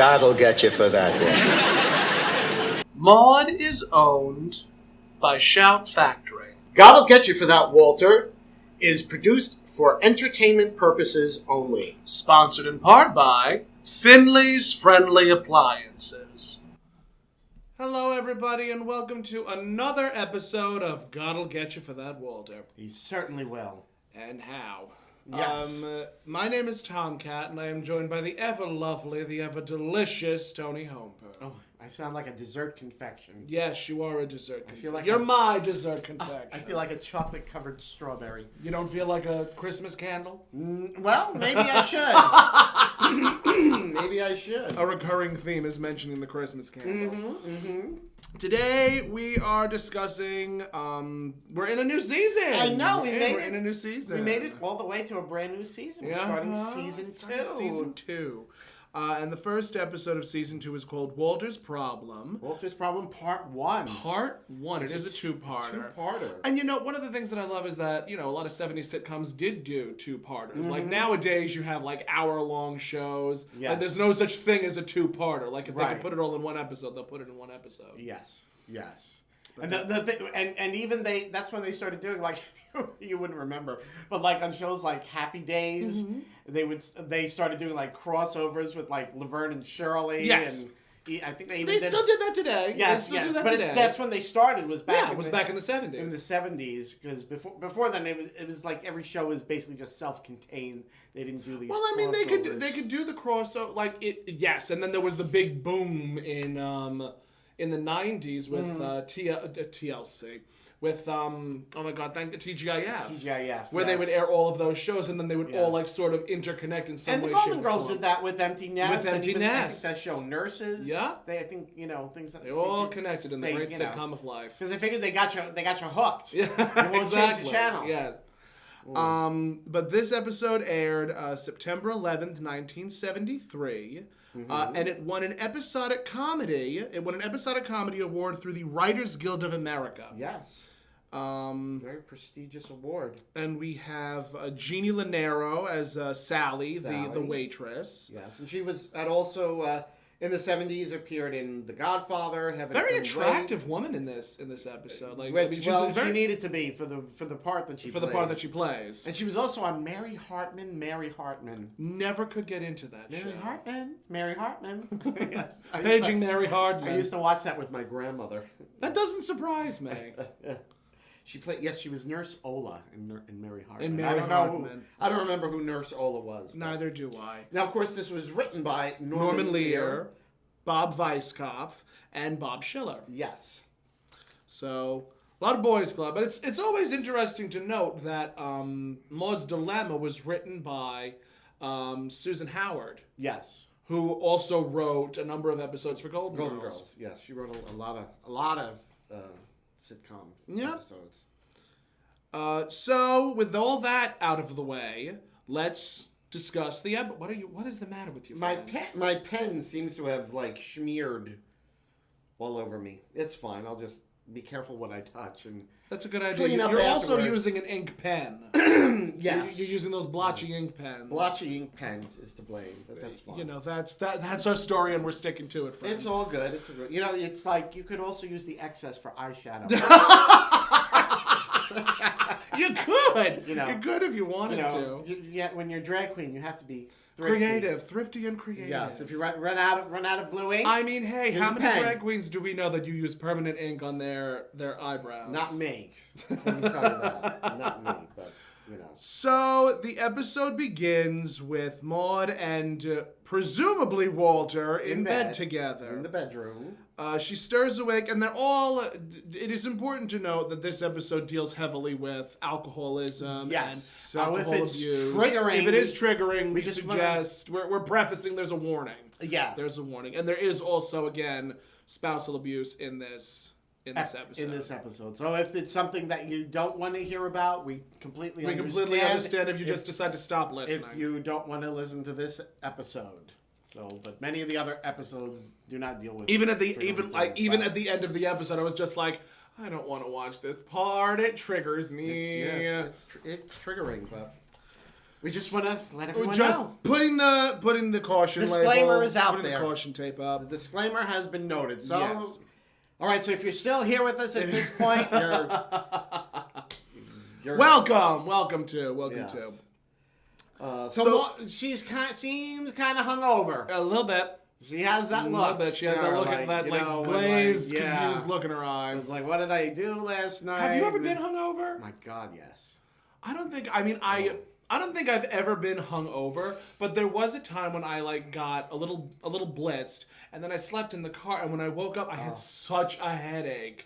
God'll get you for that one. Maude is owned by Shout Factory. God'll Get You for That, Walter is produced for entertainment purposes only. Sponsored in part by Finley's Friendly Appliances. Hello, everybody, and welcome to another episode of God'll Get You for That, Walter. He certainly will. And how? Yes. My name is Tomcat, and I am joined by the ever-lovely, the ever-delicious Toni Homeperm. Oh, I sound like a dessert confection. Yes, you are a dessert confection. I feel like You're my dessert confection. I feel like a chocolate-covered strawberry. You don't feel like a Christmas candle? Well, maybe I should. Maybe I should. A recurring theme is mentioning the Christmas candle. Today we are discussing, we're in a new season. I know, we're in a new season. We made it all the way to a brand new season. We're starting season 2. Season 2. And the first episode of season 2 is called Walter's Problem. Walter's Problem Part 1. Part 1. It is a two-parter. Two-parter. And you know, one of the things that I love is that, you know, a lot of 70s sitcoms did do two-parters. Like nowadays you have like hour-long shows. Yes. Like, there's no such thing as a two-parter. Like if they Right. could put it all in one episode, they'll put it in one episode. Yes. And and even that's when they started doing, like, you wouldn't remember, but like on shows like Happy Days, they started doing like crossovers with like Laverne and Shirley. Yes. And I think they still did that today. Yes, they still do that but today. That's when they started. Was back. Yeah, it was back in the 70s. In the 70s, because before then it was like every show was basically just self-contained. They didn't do these. Well, I mean, they crossovers. could do the crossover, like it. Yes, and then there was the big boom in the 90s with TLC. With oh my god, TGIF, where they would air all of those shows, and then they would all like sort of interconnect in some way. And the Golden Girls did that with Empty Nest. With Empty Nest, I think that show Nurses. Yeah, I think things that they all connected in the great sitcom of life. Because they figured they got you hooked. Yeah, you won't change the channel. Yes. But this episode aired September 11th, 1973. And it won an episodic comedy. It won an episodic comedy award through the Writers Guild of America. Yes. Very prestigious award. And we have Jeannie Lanero as Sally, the waitress. Yes, and she was also in the 70s appeared in The Godfather. Very attractive woman in this episode. Like, she needed to be for the part that she plays. And she was also on Mary Hartman. Never could get into that show. Mary Hartman. Yes. Paging Mary Hartman. I used to watch that with my grandmother. That doesn't surprise me. She was Nurse Ola in Mary Hartman. I don't remember who Nurse Ola was. Neither do I. Now, of course, this was written by Norman Lear, Bob Weisskopf, and Bob Schiller. Yes. So, a lot of boys' club. But it's always interesting to note that Maude's Dilemma was written by Susan Howard. Yes. Who also wrote a number of episodes for Golden Girls. Yes, she wrote a lot of sitcom episodes. So with all that out of the way, let's discuss the episode. What is the matter with you? My pen seems to have like smeared all over me. It's fine. I'll just be careful what I touch and that's a good idea. You're also using an ink pen. Yes. You're using those blotchy ink pens. Blotchy ink pen is to blame, but that's fine. You know, that's our story and we're sticking to it, friends. It's all good. It's all good. You know, it's like you could also use the excess for eyeshadow. You could. You're good if you wanted to. When you're a drag queen, you have to be thrifty and creative. Yes, if you run out of blue ink. I mean, hey, how many drag queens do we know that you use permanent ink on their eyebrows? Not me. Let me tell you that. Not me, but So the episode begins with Maude and presumably Walter in bed together. In the bedroom. She stirs awake, and they're all... It is important to note that this episode deals heavily with alcoholism and alcohol abuse. Triggering... If it is triggering, we suggest... We're prefacing there's a warning. Yeah. There's a warning. And there is also, again, spousal abuse in this episode. So if it's something that you don't want to hear about, we completely understand if you just decide to stop listening. If you don't want to listen to this episode. But many of the other episodes do not deal with even at the end of the episode, I was just like, I don't want to watch this part. It triggers me. It's triggering, but We just want to let everyone just know. putting the caution Disclaimer label, is out putting there. the caution tape up. The disclaimer has been noted. So, Yes. all right. So if you're still here with us at this point, you're welcome to. Yes. to. So she's seems kind of hungover. A little bit. She has that look. A little bit. She has that look, glazed, confused look in her eye. It's like, what did I do last night? Have you ever been hungover? My God, yes. I don't think. I mean, I don't think I've ever been hungover, but there was a time when I got a little blitzed, and then I slept in the car, and when I woke up, I had such a headache,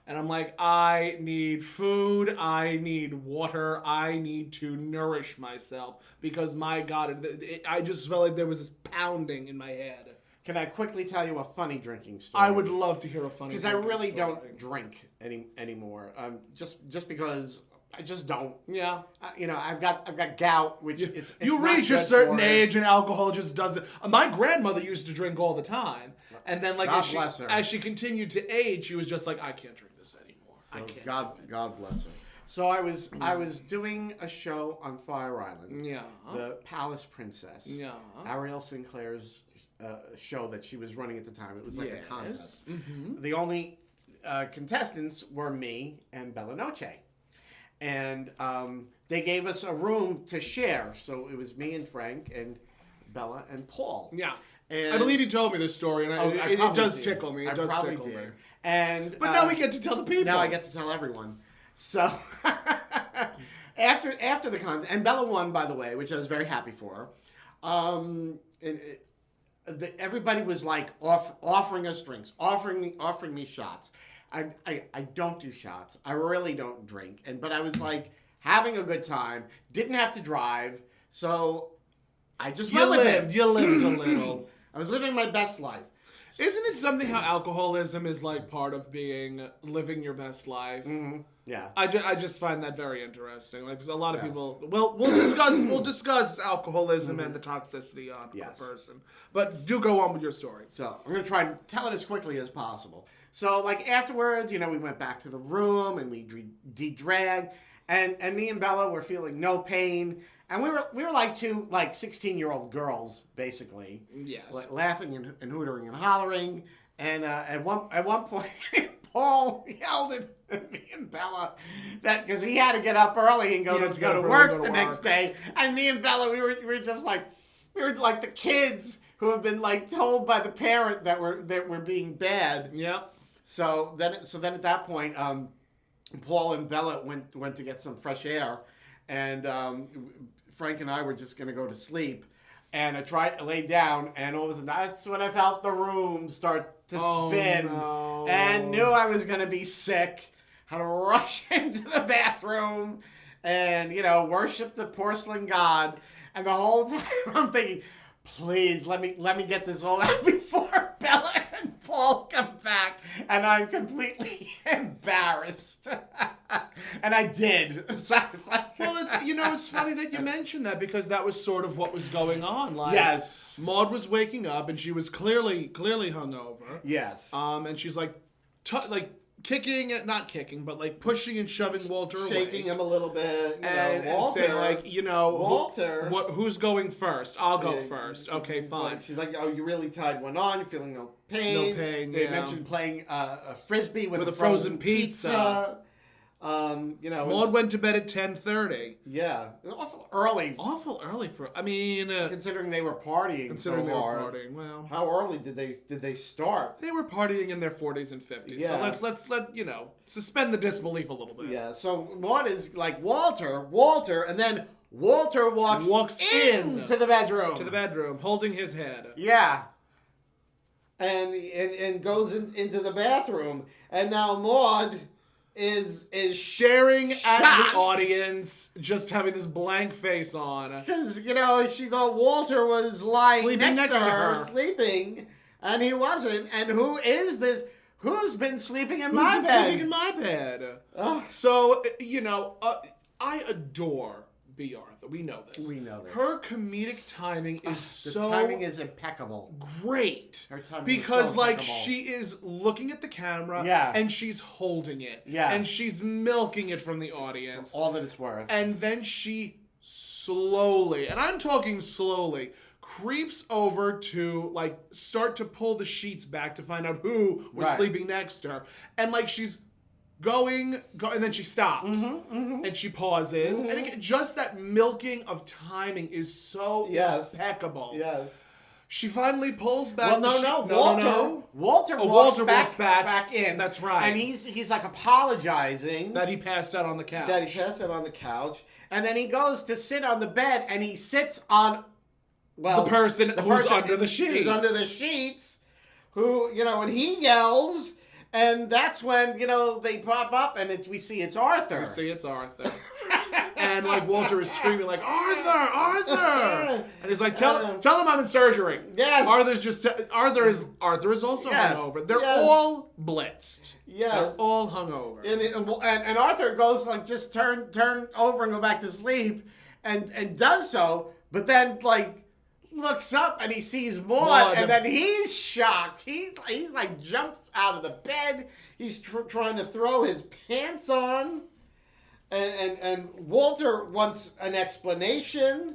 and I'm like, I need food, I need water, I need to nourish myself because my God, I just felt like there was this pounding in my head. Can I quickly tell you a funny drinking story? I would love to hear a funny. Because I really don't drink anymore. Just because. I just don't. Yeah. I've got gout, which it's you not reach a good certain for age and alcohol just doesn't. My grandmother used to drink all the time, and then as she continued to age, she was just like, I can't drink this anymore. I can't. God bless her. So I was doing a show on Fire Island. Yeah. The Palace Princess. Yeah. Ariel Sinclair's show that she was running at the time. It was like a contest. Mm-hmm. The only contestants were me and Bella Noche. And they gave us a room to share. So it was me and Frank and Bella and Paul. Yeah. And I believe you told me this story, and it does tickle me. It does tickle me. And but now we get to tell the people. Now I get to tell everyone. So after the contest, and Bella won, by the way, which I was very happy for her. Everybody was like offering us drinks, offering me shots. I don't do shots. I really don't drink. But I was like having a good time. Didn't have to drive. So I just You lived a little. I was living my best life. Isn't it something how alcoholism is like part of living your best life? Mm-hmm. Yeah. I just find that very interesting. Like a lot of people. Well, we'll discuss alcoholism and the toxicity on a person. But do go on with your story. So I'm gonna try and tell it as quickly as possible. So like afterwards, we went back to the room and we de-dragged, and me and Bella were feeling no pain, and we were like two 16-year-old girls basically. Yes. Laughing and hootering and hollering, and at one point Paul yelled at me and Bella that because he had to get up early and go to work the next day, and me and Bella we were just like the kids who have been told by the parent that we're being bad. Yeah. So then at that point, Paul and Bella went to get some fresh air, and Frank and I were just gonna go to sleep. And I laid down, and all of a sudden, that's when I felt the room start to spin, no. and knew I was gonna be sick. Had to rush into the bathroom, and worship the porcelain god. And the whole time I'm thinking, please let me get this all out before Bella and Paul come back, and I'm completely embarrassed. And I did. So it's like, well, it's funny that you mentioned that because that was sort of what was going on. Yes. Maude was waking up and she was clearly hungover. Yes. And she's not kicking, but pushing and shoving Walter away. Shaking him a little bit. And saying Walter. Who's going first? I'll go first. Okay, fine. She's like, oh, you really tied one on. You're feeling no pain. No pain, They mentioned playing a Frisbee with a frozen pizza. Maude went to bed at 10:30. Yeah. Awful early. Awful early considering they were partying so hard. Well, how early did they start? They were partying in their 40s and 50s. Yeah. So let's suspend the disbelief a little bit. Yeah. So Maude is like Walter, and then Walter walks in to the bedroom. Holding his head. Yeah. And goes into the bathroom, and now Maude is staring shocked at the audience, just having this blank face on. Because, she thought Walter was lying sleeping next to her, sleeping, and he wasn't. And who is this? Who's been sleeping in my bed? Sleeping in my bed. So, I adore B. Arthur. We know this. Her comedic timing is the timing is impeccable. Great. Her timing because is so impeccable. she is looking at the camera and she's holding it. Yeah. And she's milking it from the audience. For all that it's worth. And then she slowly, and I'm talking slowly, creeps over to like start to pull the sheets back to find out who was sleeping next to her, and like she's going, and then she stops, and she pauses, and again, just that milking of timing is so impeccable. Yes. She finally pulls back. Walter walks back in. That's right. And he's like apologizing that he passed out on the couch. And then he goes to sit on the bed, and he sits on the person who's under the sheets. Who's under the sheets, and he yells, and that's when, they pop up, and we see it's Arthur. And like Walter is screaming like, Arthur! And he's like, tell him I'm in surgery. Yes. Arthur is also hungover. They're all blitzed. Yes. They're all hungover. And Arthur goes like, just turn over and go back to sleep, and does so, but then like looks up and he sees Maude, and then he's shocked. He's like jumps out of the bed. He's trying to throw his pants on. And Walter wants an explanation.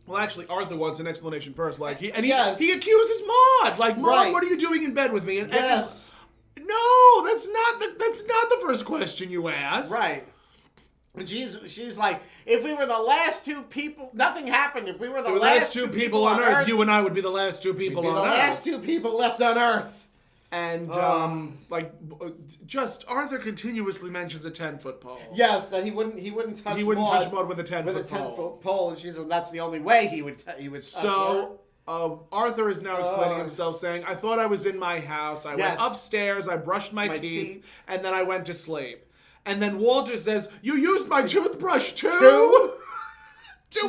Well, actually, Arthur wants an explanation first. Like he accuses Maude. Like, Maude, what are you doing in bed with me? No, that's not the first question you asked. Right. And she's like, if we were the last two people, nothing happened. If we were the last two people on Earth, you and I would be the last two people on Earth. The last two people left on Earth. And, Arthur continuously mentions a 10-foot pole. Yes, that he wouldn't touch Maude with a 10-foot pole. And she's like, that's the only way he would touch her. Arthur is now explaining himself, saying, I thought I was in my house. I went upstairs, I brushed my teeth, and then I went to sleep. And then Walter says, you used my toothbrush too? To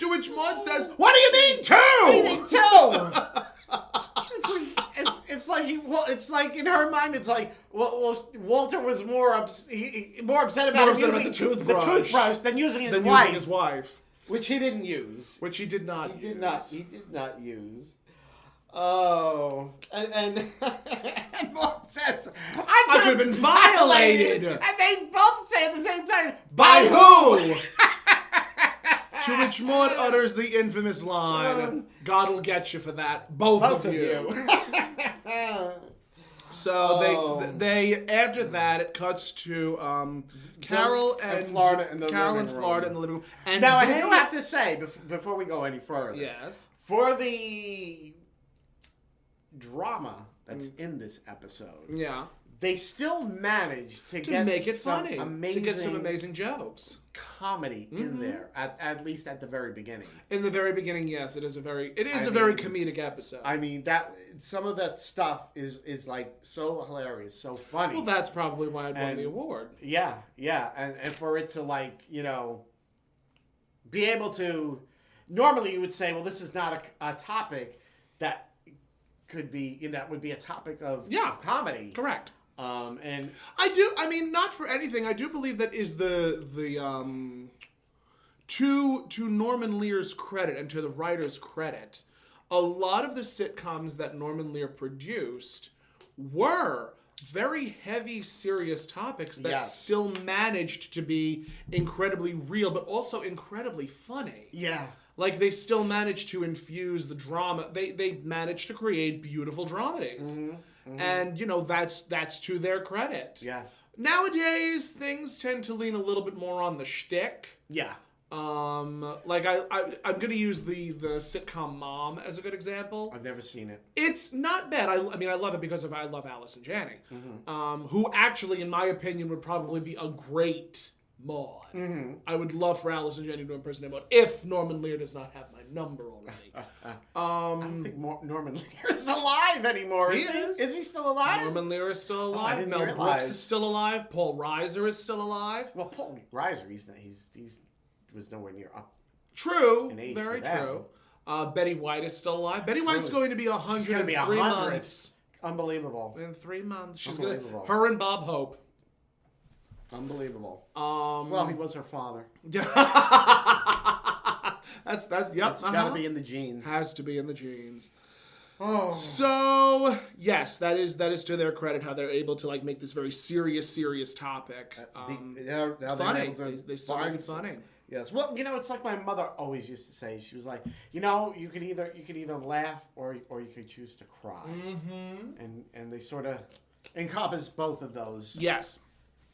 which Maude says, what do you mean two? What do you mean two? It's like in her mind, it's like, Walter was more upset about using the toothbrush than using his wife. Which he didn't use. Which he did not use. He did not use. Oh. And Maude says, I could have been violated. And they both say at the same time, by who? To which Maude utters the infamous line, God will get you for that, both of you. So they after that it cuts to Carol and Florida in the living room. And now I do have to say before we go any further. Yes. For the drama that's in this episode. Yeah. They still managed to make it funny, to get some amazing jokes, comedy in there. At least at the very beginning. In the very beginning, yes, it is a very comedic episode. I mean, that some of that stuff is like so hilarious, so funny. Well, that's probably why it won the award. Yeah, and for it to like be able to. Normally, you would say, well, this is not a topic that could be that would be a topic of comedy. Correct. And I mean, not for anything. I do believe that is the to Norman Lear's credit and to the writer's credit, a lot of the sitcoms that Norman Lear produced were very heavy, serious topics that still managed to be incredibly real, but also incredibly funny. Yeah. Like, they still managed to infuse the drama. They managed to create beautiful dramedies. And, that's to their credit. Yes. Nowadays, things tend to lean a little bit more on the shtick. Yeah. I'm going to use the sitcom Mom as a good example. I've never seen it. It's not bad. I mean, I love it because I love Alice and Janney. Who actually, in my opinion, would probably be a great Maude. I would love for Alice and Janney to impersonate Maude if Norman Lear does not have my number already. I don't think Norman Lear is alive anymore. He is. Is he still alive? Norman Lear is still alive. I didn't Mel realize. Brooks is still alive. Paul Reiser is still alive. Well, Paul Reiser, he's was nowhere near up. True. In age Very for that. true. Betty White is still alive. Betty White's going to be 100 She's gonna be in 3 100. months. Unbelievable. In 3 months. She's Unbelievable. her and Bob Hope. Unbelievable. Well, he was her father. That's that. Yep. It's got to be in the genes. Has to be in the genes. Oh. So yes, that is to their credit how they're able to like make this very serious topic. Funny. Funny. They still make it funny. Yes. Well, it's like my mother always used to say. She was like, you could either laugh or you could choose to cry. Mm-hmm. And they sort of encompass both of those. Yes.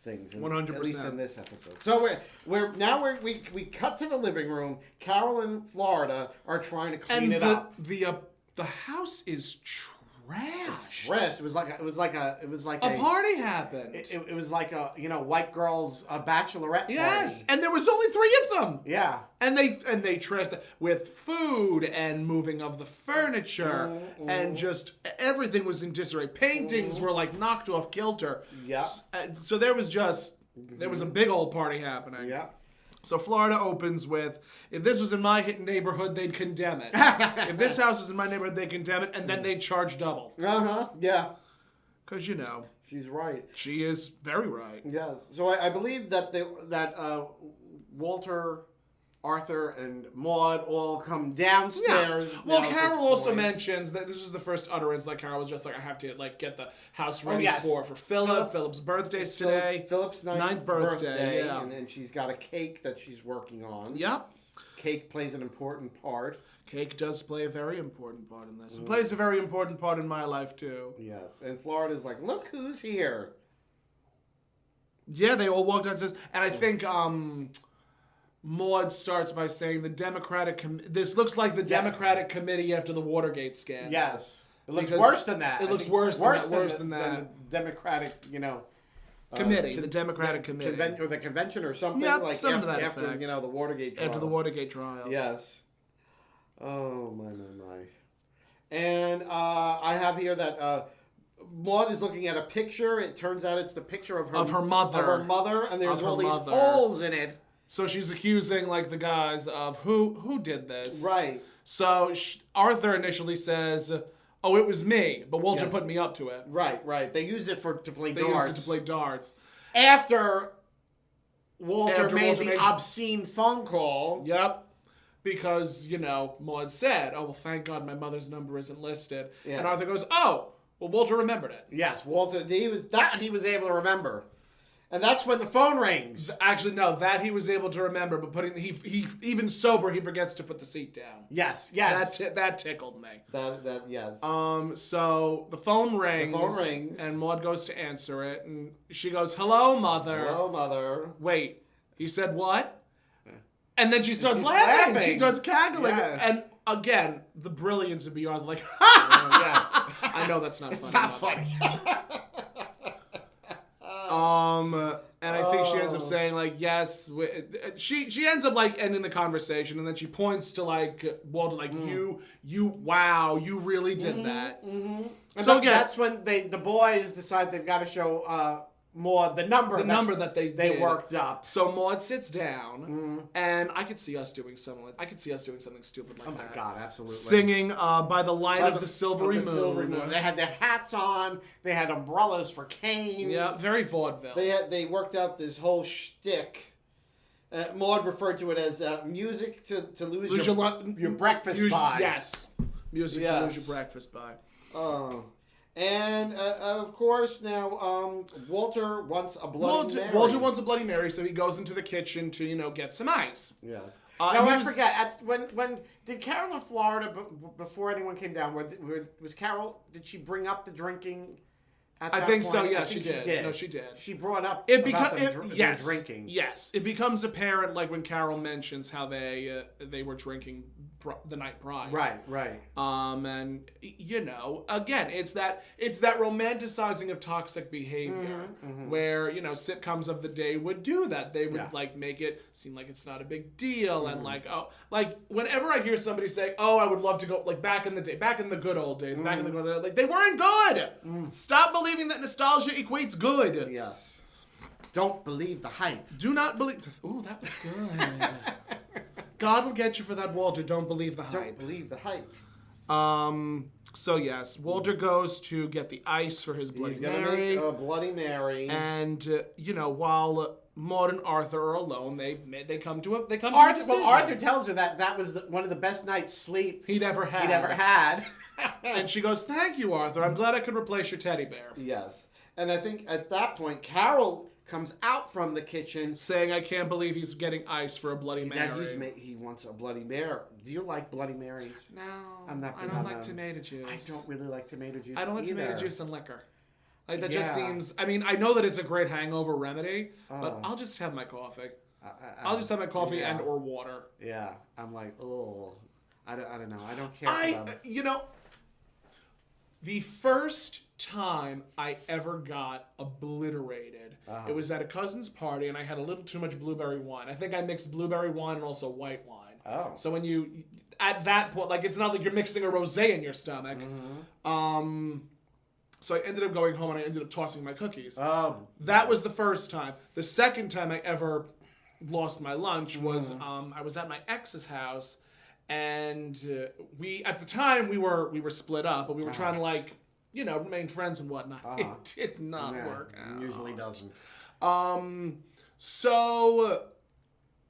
Things. 100%. At least in this episode. So we cut to the living room. Carol and Florida are trying to clean it up. The house is trashed. It was like a party happened. It was like a white girls bachelorette party. Yes, and there was only 3 of them. Yeah, and they trashed it with food and moving of the furniture and just everything was in disarray. Paintings were like knocked off kilter. Yeah. So there was a big old party happening. Yeah. So Florida opens with, if this was in my neighborhood, they'd condemn it. If this house is in my neighborhood, they'd condemn it, and then they'd charge double. Yeah. Because, she's right. She is very right. Yes. So I believe that Walter, Arthur, and Maude all come downstairs. Yeah. Well, Carol also mentions that this was the first utterance. Like, Carol was just like, I have to get the house ready for Philip. Philip's birthday's today. Philip's ninth birthday. Yeah. And then she's got a cake that she's working on. Yep. Cake plays an important part. Cake does play a very important part in this. It plays a very important part in my life, too. Yes. And Florida's like, look who's here. Yeah, they all walk downstairs. And I think Maude starts by saying this looks like the Democratic committee after the Watergate scandal. Yes. It looks worse than that. It looks worse than that. Than the Democratic, committee, the Democratic committee. Or the convention or something. Yeah, like something to that after effect. the Watergate trials. After the Watergate trials. Yes. Oh, my. And I have here that Maude is looking at a picture. It turns out it's the picture of her mother. And there's all these holes in it. So she's accusing the guys of who did this. Right. So Arthur initially says, "Oh, it was me," but Walter put me up to it. Right. They used it to play darts. After Walter made the obscene phone call. Yep. Because Maude said, "Oh well, thank God my mother's number isn't listed." Yeah. And Arthur goes, "Oh, well, Walter remembered it." Yes, Walter. He was able to remember. And that's when the phone rings. Actually, no, that he was able to remember, but he even sober, he forgets to put the seat down. Yes. That tickled me. Yes. So the phone rings. And Maude goes to answer it, and she goes, "Hello, Mother." Hello, Mother. Wait, he said what? And then she starts laughing. She starts cackling. Yeah. And again, the brilliance of Arthur, like, I know that's not funny. It's not funny. And I think she ends up saying yes. She ends up ending the conversation, and then she points to Walter, wow, you really did that. Mm-hmm. And so again, that's when the boys decide they've got to show Maude the number that they worked up. So Maude sits down, and I could see us doing something. I could see us doing something stupid like that. Oh my God, absolutely! Singing by the light of the silvery moon. They had their hats on. They had umbrellas for canes. Yeah, very vaudeville. They worked out this whole shtick. Maude referred to it as music to lose your breakfast by. Yes, music to lose your breakfast by. Oh. And, of course, now, Walter wants a Bloody Mary. Walter wants a Bloody Mary, so he goes into the kitchen to, get some ice. Yes. Now, I forget, when did Carol in Florida, before anyone came down, was Carol, did she bring up the drinking at that point? I think so, yeah, she did. No, she did. She brought up about them drinking. Yes, it becomes apparent, when Carol mentions how they were drinking the night prior. Right. And again, it's that romanticizing of toxic behavior, where sitcoms of the day would do that. They would make it seem like it's not a big deal, and whenever I hear somebody say, "Oh, I would love to go," back in the day, back in the good old days, back in the good old days, they weren't good. Stop believing that nostalgia equates good. Yes. Don't believe the hype. Do not believe. Ooh, that was good. God will get you for that, Walter. Don't believe the hype. Don't believe the hype. So yes, Walter goes to get the ice for his Bloody Mary. He's gonna make a Bloody Mary. And while Maude and Arthur are alone, they come to a decision. Arthur tells her that was one of the best night's sleep he'd ever had. And she goes, "Thank you, Arthur. I'm glad I could replace your teddy bear." Yes. And I think at that point, Carol comes out from the kitchen saying, "I can't believe he's getting ice for a Bloody Mary." He wants a Bloody Mary. Do you like Bloody Marys? No, I don't like tomato juice. I don't really like tomato juice. I don't like either. tomato juice and liquor. Like that just seems. I mean, I know that it's a great hangover remedy, but I'll just have my coffee. I'll just have my coffee and or water. Yeah, I'm like, oh, I don't know. I don't care. You know, the first time I ever got obliterated, it was at a cousin's party, and I had a little too much blueberry wine. I think I mixed blueberry wine and also white wine. Oh. So when you, at that point, like, it's not like you're mixing a rosé in your stomach. So I ended up going home and I ended up tossing my cookies. That was the first time. The second time I ever lost my lunch was I was at my ex's house, and we at the time we were split up, but we were trying to, like, you know, remain friends and whatnot. It did not work out. It usually doesn't. So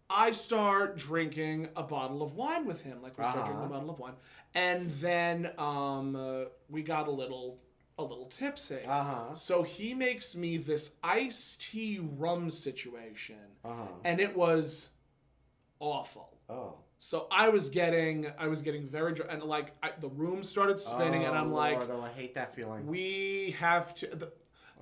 I start drinking a bottle of wine with him. Like, we start drinking a bottle of wine, and then we got a little tipsy. So he makes me this iced tea rum situation, and it was awful. So I was getting very drunk, and like the room started spinning, and I'm like, I hate that feeling. We have to.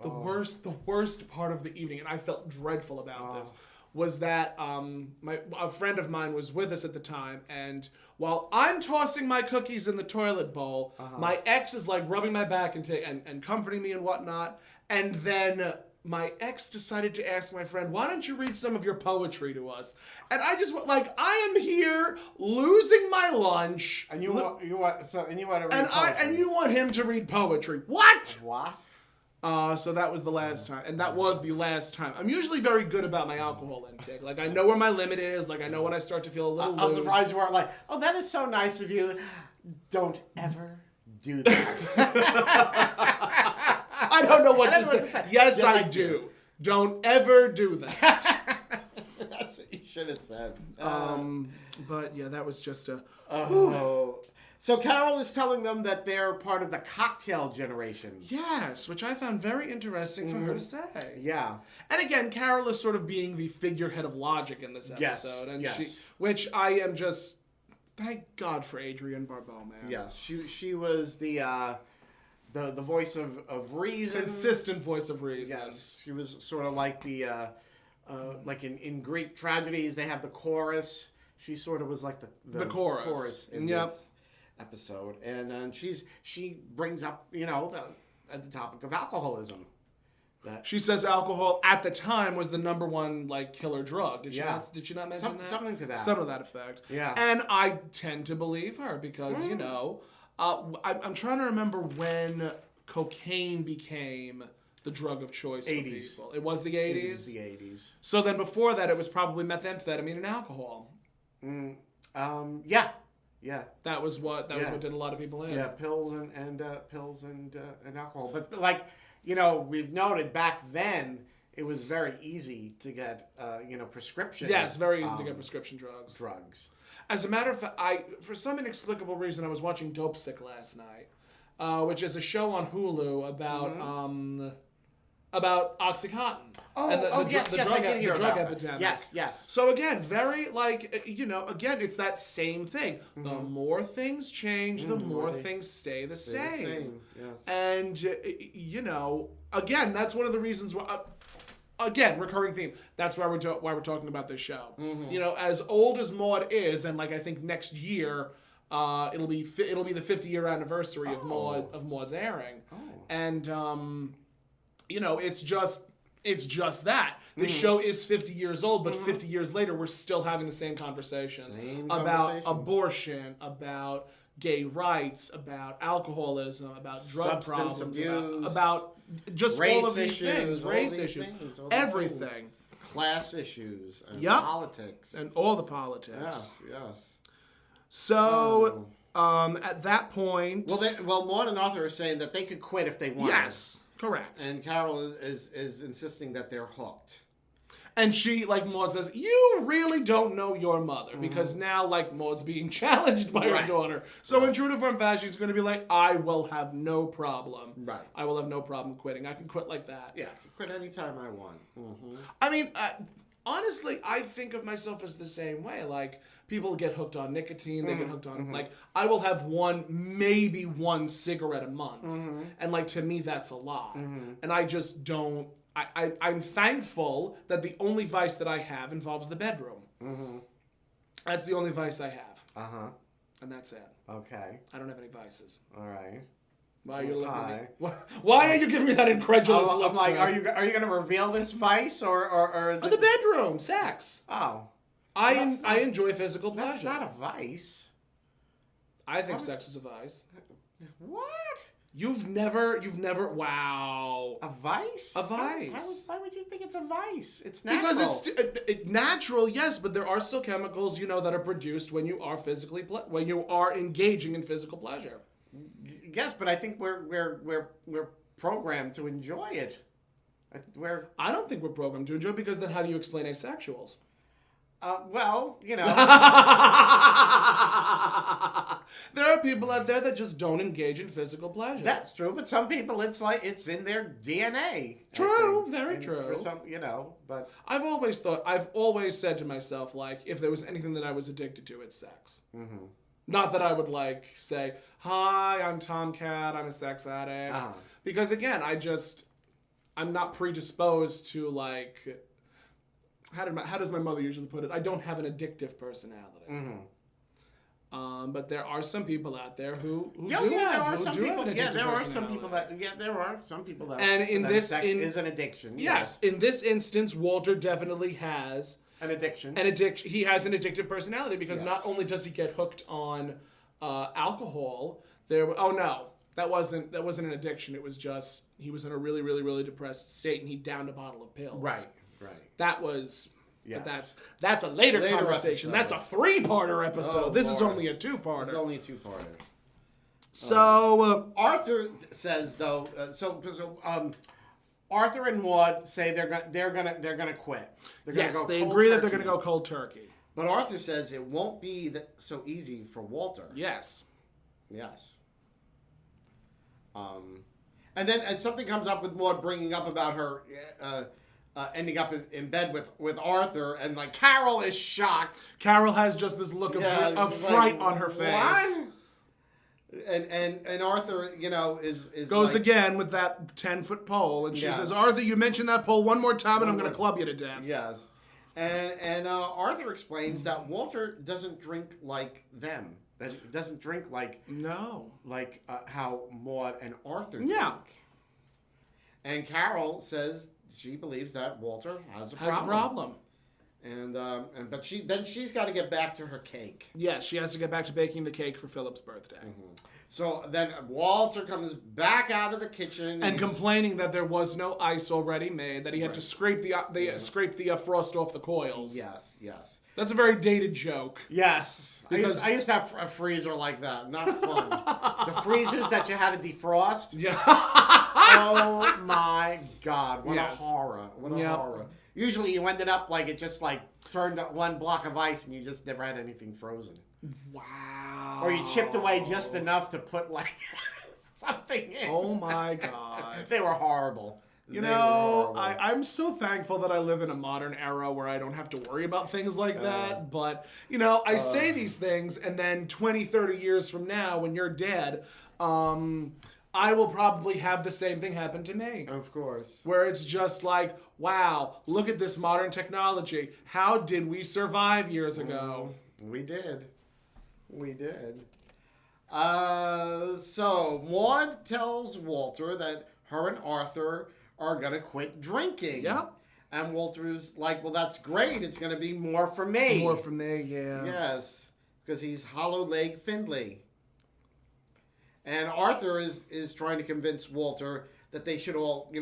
The worst part of the evening, and I felt dreadful about this, was that a friend of mine was with us at the time, and while I'm tossing my cookies in the toilet bowl, my ex is like rubbing my back and comforting me and whatnot, and then my ex decided to ask my friend, "Why don't you read some of your poetry to us?" And I just like, I am here losing my lunch, and you want to read poetry. And you want him to read poetry? What? What? So that was the last time, and that was the last time. I'm usually very good about my alcohol intake. Like, I know where my limit is. Like, I know when I start to feel a little loose. I'm surprised you weren't like, "Oh, that is so nice of you. Don't ever do that." I don't know what to say. Yes, I do. Don't ever do that. That's what you should have said. But yeah, that was just a... So Carol is telling them that they're part of the cocktail generation. Yes, which I found very interesting for her to say. Yeah. And again, Carol is sort of being the figurehead of logic in this episode. Which I am just... Thank God for Adrienne Barbeau, man. Yes, she was the voice of reason. Consistent voice of reason. Yes, she was sort of like the like in Greek tragedies they have the chorus. She sort of was like the chorus in this episode, and she brings up the topic of alcoholism. That she says alcohol at the time was the number one like killer drug. Did she not mention that? Something to that. Some of that effect. Yeah. And I tend to believe her because I'm trying to remember when cocaine became the drug of choice for people. It was the 80s? It was the 80s. So then before that, it was probably methamphetamine and alcohol. Yeah. That was what did a lot of people in. Yeah, pills and alcohol. But like, we've noted back then it was very easy to get prescription. Yes, very easy to get prescription drugs. As a matter of fact, for some inexplicable reason, I was watching Dope Sick last night, which is a show on Hulu about OxyContin. The drug epidemic. Yes. So again, very again, it's that same thing. The more things change, the more things stay the same. Yes. And again, that's one of the reasons why. Again, recurring theme. That's why we're talking about this show. As old as Maude is, and like I think next year, it'll be the 50-year anniversary of Maude's airing, and it's just that the show is 50 years old, but 50 years later, we're still having the same conversations about abortion, about gay rights, about alcoholism, about drug substance problems, abuse, about just race all of these issues, things, race issues, everything. Class issues, and politics. And all the politics. Yes. So, at that point... Maude and Arthur are saying that they could quit if they wanted. Yes, correct. And Carol is insisting that they're hooked. And she, like, Maude says, you really don't know your mother. Because now, like, Maude's being challenged by her daughter. So in true to form fashion, she's going to be like, I will have no problem. Right. I will have no problem quitting. I can quit like that. Yeah, I can quit anytime I want. I mean, honestly, I think of myself as the same way. Like, people get hooked on nicotine. They get hooked on, like, I will have maybe one cigarette a month. And, like, to me, that's a lot. And I just don't. I'm thankful that the only vice that I have involves the bedroom. That's the only vice I have. And that's it. Okay. I don't have any vices. All right. Why are you looking at me? Why are you giving me that incredulous look? I'm like, sir? are you going to reveal this vice or is it... the bedroom, sex. Oh. I enjoy physical pleasure. That's not a vice. I think sex is a vice. What? You've never, wow. A vice? A vice. Why would you think it's a vice? It's natural. Because it's natural, yes, but there are still chemicals, that are produced when you are when you are engaging in physical pleasure. Yes, but I think we're programmed to enjoy it. I don't think we're programmed to enjoy it, because then how do you explain asexuals? Well, There are people out there that just don't engage in physical pleasure. That's true, but some people, it's like it's in their DNA. True, very true. For some, but I've always said to myself, like, if there was anything that I was addicted to, it's sex. Not that I would, like, say, hi, I'm Tomcat, I'm a sex addict. Because, again, I'm not predisposed to, like, how does my mother usually put it? I don't have an addictive personality. But there are some people out there who do have an addictive there are some people that and sex is an addiction. Yes, in this instance, Walter definitely has an addiction. He has an addictive personality, because not only does he get hooked on alcohol, that wasn't an addiction. It was just he was in a really, really, really depressed state, and he downed a bottle of pills. Right. That was. Yes. But that's a later conversation. Episode. That's a 3-parter episode. This is only a 2-parter. It's only a 2-parter. So Arthur says though. Arthur and Maude say they're gonna quit. They agree that they're gonna go cold turkey. But Arthur says it won't be so easy for Walter. Yes. And then something comes up with Maude bringing up about her. Ending up in bed with Arthur, and like Carol is shocked. Carol has just this look of fright on her face. What? And Arthur, is goes again with that 10-foot pole, and she says, "Arthur, you mentioned that pole one more time, and I'm going to club you to death." Yes, and Arthur explains that Walter doesn't drink like them. That he doesn't drink like how Maude and Arthur drink. Yeah. And Carol says she believes that Walter has a problem. But she's got to get back to her cake. Yes, she has to get back to baking the cake for Philip's birthday. So then Walter comes back out of the kitchen and complaining that there was no ice already made, that he had to scrape the frost off the coils. Yes. That's a very dated joke. Yes. I used to have a freezer like that. Not fun. The freezers that you had to defrost. Yeah. Oh my God. What a horror. What a horror. Usually you ended up like it just like turned up one block of ice and you just never had anything frozen. Wow. Or you chipped away just enough to put like something in. Oh my God. They were horrible. I'm so thankful that I live in a modern era where I don't have to worry about things like that. But, I say these things, and then 20, 30 years from now, when you're dead, I will probably have the same thing happen to me. Of course. Where it's just like, wow, look at this modern technology. How did we survive years ago? We did. So Maude tells Walter that her and Arthur are going to quit drinking. Yep. And Walter's like, well, that's great. It's going to be more for me. More for me, yeah. Yes. Because he's hollow leg Findlay. And Arthur is trying to convince Walter that they should all,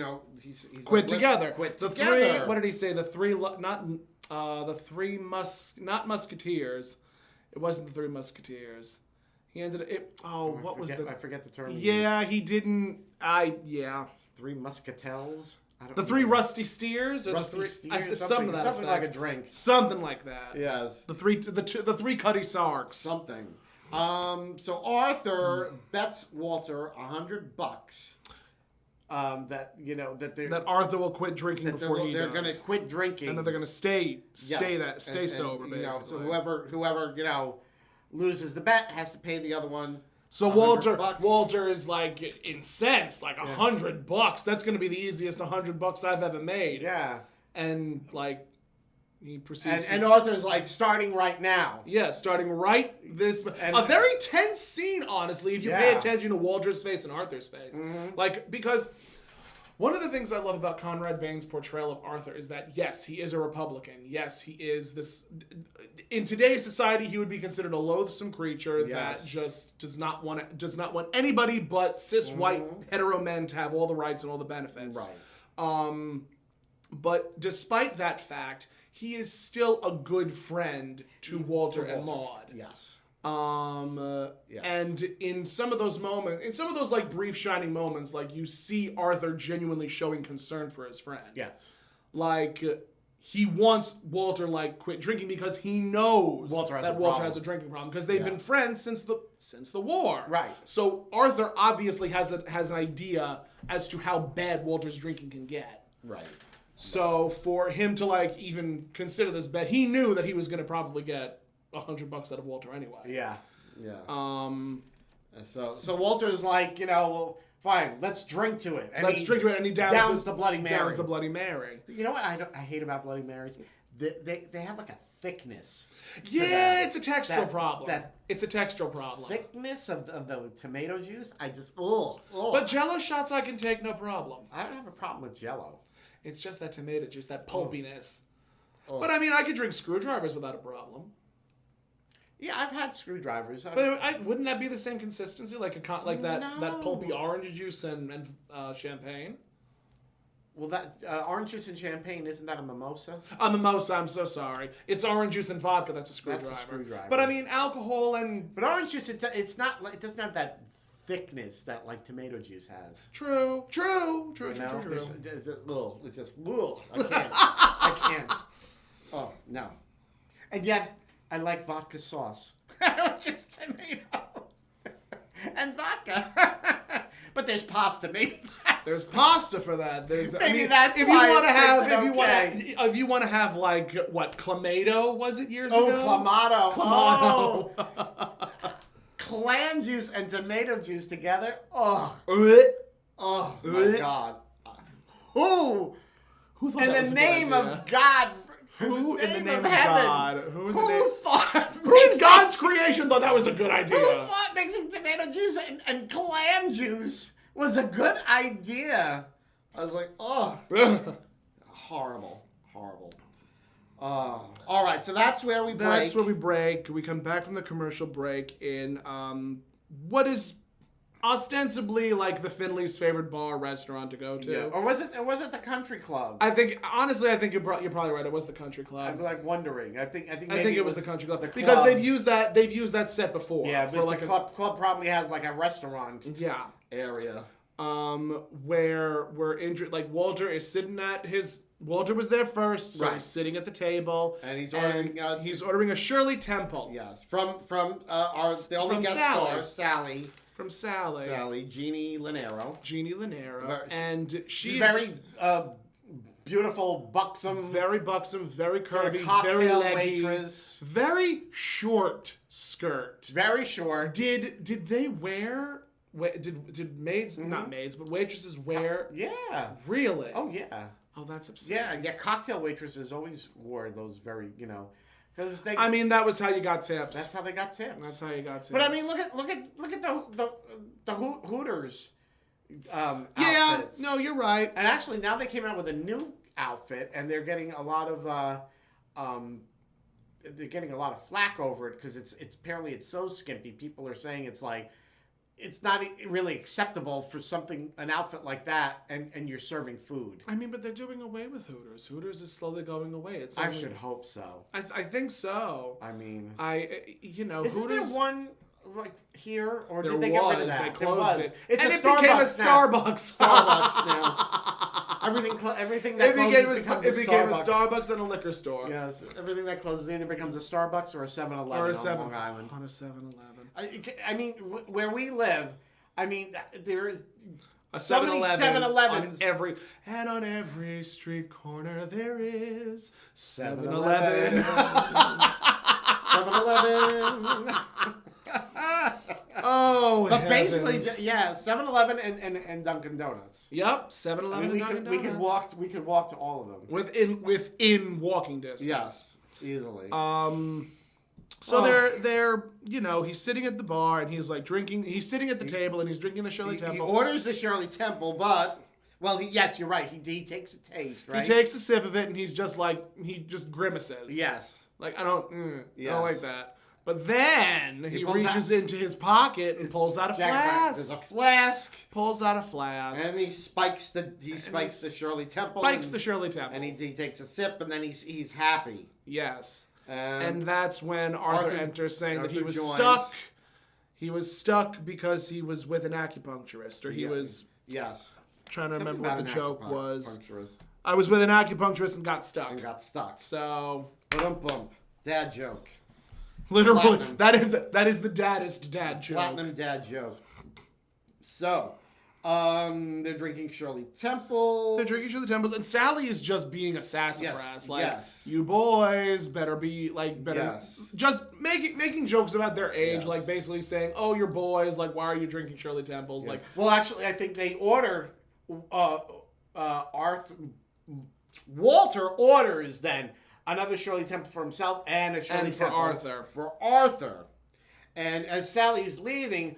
he's quit together. Quit the together. Three, what did he say? Not Musketeers. It wasn't the Three Musketeers. He ended it. I forget the term. Yeah, he didn't. Yeah. Three Muscatels. The three rusty steers, or Rusty the steers, three, something something like a drink. something like that. Yes. The three Cuddy Sarks. Something. So Arthur bets Walter $100. That Arthur will quit drinking before he does. They're going to quit drinking, and that they're going to stay sober. And, basically, so whoever loses the bet has to pay the other one. So Walter is like incensed, like $100. That's going to be the easiest $100 I've ever made. Yeah, and like he proceeds. And Arthur's like starting right now. Yeah, starting right this. A very tense scene, honestly, if you pay attention to Walter's face and Arthur's face, like because. One of the things I love about Conrad Bain's portrayal of Arthur is that, yes, he is a Republican. Yes, he is this... In today's society, he would be considered a loathsome creature that just does not want anybody but cis white hetero men to have all the rights and all the benefits. Right. But despite that fact, he is still a good friend to Walter and Maude. Yes. Yes. And in some of those moments, like brief shining moments, like you see Arthur genuinely showing concern for his friend. Yes. Like he wants Walter quit drinking because he knows Walter has a drinking problem because they've been friends since the war. Right. So Arthur obviously has an idea as to how bad Walter's drinking can get. Right. So for him to even consider this bet, he knew that he was going to probably get $100 out of Walter anyway. Yeah. So Walter's like, well, fine, let's drink to it. And and he downs the Bloody Mary. Downs the Bloody Mary. You know what I hate about Bloody Marys? They have like a thickness. Yeah, it's a textural problem. It's a textural problem. Thickness of the tomato juice, I just ugh. But Jello shots I can take no problem. I don't have a problem with Jello. It's just that tomato juice, that pulpiness. But I mean, I could drink screwdrivers without a problem. Yeah, I've had screwdrivers. But wouldn't that be the same consistency, that pulpy orange juice and champagne? Well, that orange juice and champagne, isn't that a mimosa? A mimosa, I'm so sorry. It's orange juice and vodka. That's a screwdriver. That's a screwdriver. But I mean, alcohol and... But orange juice, it's not it doesn't have that thickness that tomato juice has. True. It's just I can't. Oh no. And yet I like vodka sauce. Just tomato and vodka. But there's pasta, maybe. There's pasta for that. That's if why if you want to have Clamato was it years ago? Clamato. Clamato. Oh. Clam juice and tomato juice together. Oh. Oh my God. Who thought in the name of God? Who in the name of heaven? God? Who thought? Who in God's creation thought that was a good idea? Who thought mixing tomato juice and clam juice was a good idea? I was like, oh, horrible. All right, so that's where we break. We come back from the commercial break in what is ostensibly the Finley's favorite bar or restaurant to go to. Yeah. Or was it the country club? I think you're probably right. It was the country club. I'm wondering. I think it was the country club because they've used that set before. Yeah, but the club probably has a restaurant. Area. Where Walter is sitting at his. Walter was there first, so he's sitting at the table, and he's ordering a Shirley Temple. Yes, from the only guest star, Sally. From Sally. Jeannie Linero. And she's very beautiful, buxom. Very buxom, very curvy, sort of very leggy. Waitress. Very short skirt. Very short. Did they wear... Did maids, not maids, but waitresses wear... Yeah. Really? Oh, yeah. Oh, that's upsetting. Yeah, cocktail waitresses always wore those very, because they. I mean, that was how you got tips. That's how they got tips. But I mean, look at the Hooters. Yeah, outfits. no, you're right. And actually, now they came out with a new outfit, and they're getting a lot of flack over it because it's apparently it's so skimpy. People are saying it's not really acceptable for an outfit like that, and you're serving food. I mean, but they're doing away with Hooters. Hooters is slowly going away. I should hope so. I think so. I mean, isn't Hooters, there one here, or did they get get rid of that? They closed it. It's and a it Starbucks became a Starbucks. Starbucks now. everything that closes becomes it became a Starbucks. Starbucks and a liquor store. Yes, everything that closes either becomes a Starbucks or a 7-Eleven on Long Island. On a 7-Eleven. I mean, where we live, I mean, there is a so many 7-Elevens. On every street corner there is 7-Eleven. 7-Eleven. Oh, but heavens. basically, yeah, 7-Eleven and Dunkin' Donuts. Yep, 7-Eleven and Dunkin' Donuts. We could walk to all of them within walking distance. Yes, easily. So they're he's sitting at the bar and he's like drinking. He's sitting at the table and he's drinking the Shirley Temple. He orders the Shirley Temple, but yes, you're right. He takes a taste, right? He takes a sip of it and he's just like he just grimaces. Yes. Like I don't like that. But then he reaches into his pocket and pulls out a flask. There's a flask. Pulls out a flask. And he spikes the Shirley Temple. The Shirley Temple. And he takes a sip and then he's happy. Yes. And that's when Arthur enters saying that he was joins. stuck. He was stuck because he was with an acupuncturist, or he was trying to remember what the joke was. I was with an acupuncturist and got stuck. So boom. Dad joke. Literally, that is the daddest dad joke. Platinum dad joke. So, they're drinking Shirley Temples. And Sally is just being a sassafras. You boys better be just making jokes about their age, like basically saying, "Oh, you're boys. Like, why are you drinking Shirley Temples?" Yeah. Like, well, actually, I think they order. Walter orders then another Shirley Temple for himself and a Shirley Temple for Arthur. And as Sally's leaving,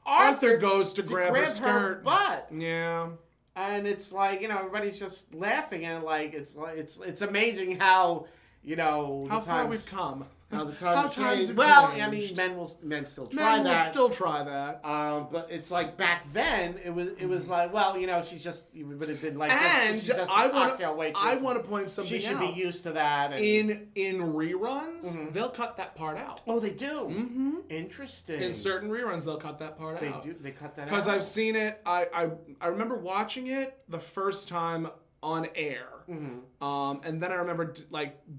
Arthur goes to grab her skirt. Her butt. Yeah. And it's like, everybody's just laughing and it's amazing how, how far we've come. How the times changed. Well, I mean, men still try that. Men will still try that. But it's like back then, it was like, well, she's just, it would have been like, and she's just I want to point something out. She should be used to that. And, in reruns, they'll cut that part out. Oh, they do? Mm-hmm. Interesting. In certain reruns, they'll cut that part out. They cut that out? Because I've seen it, I remember watching it the first time on air. Mm-hmm. And then I remember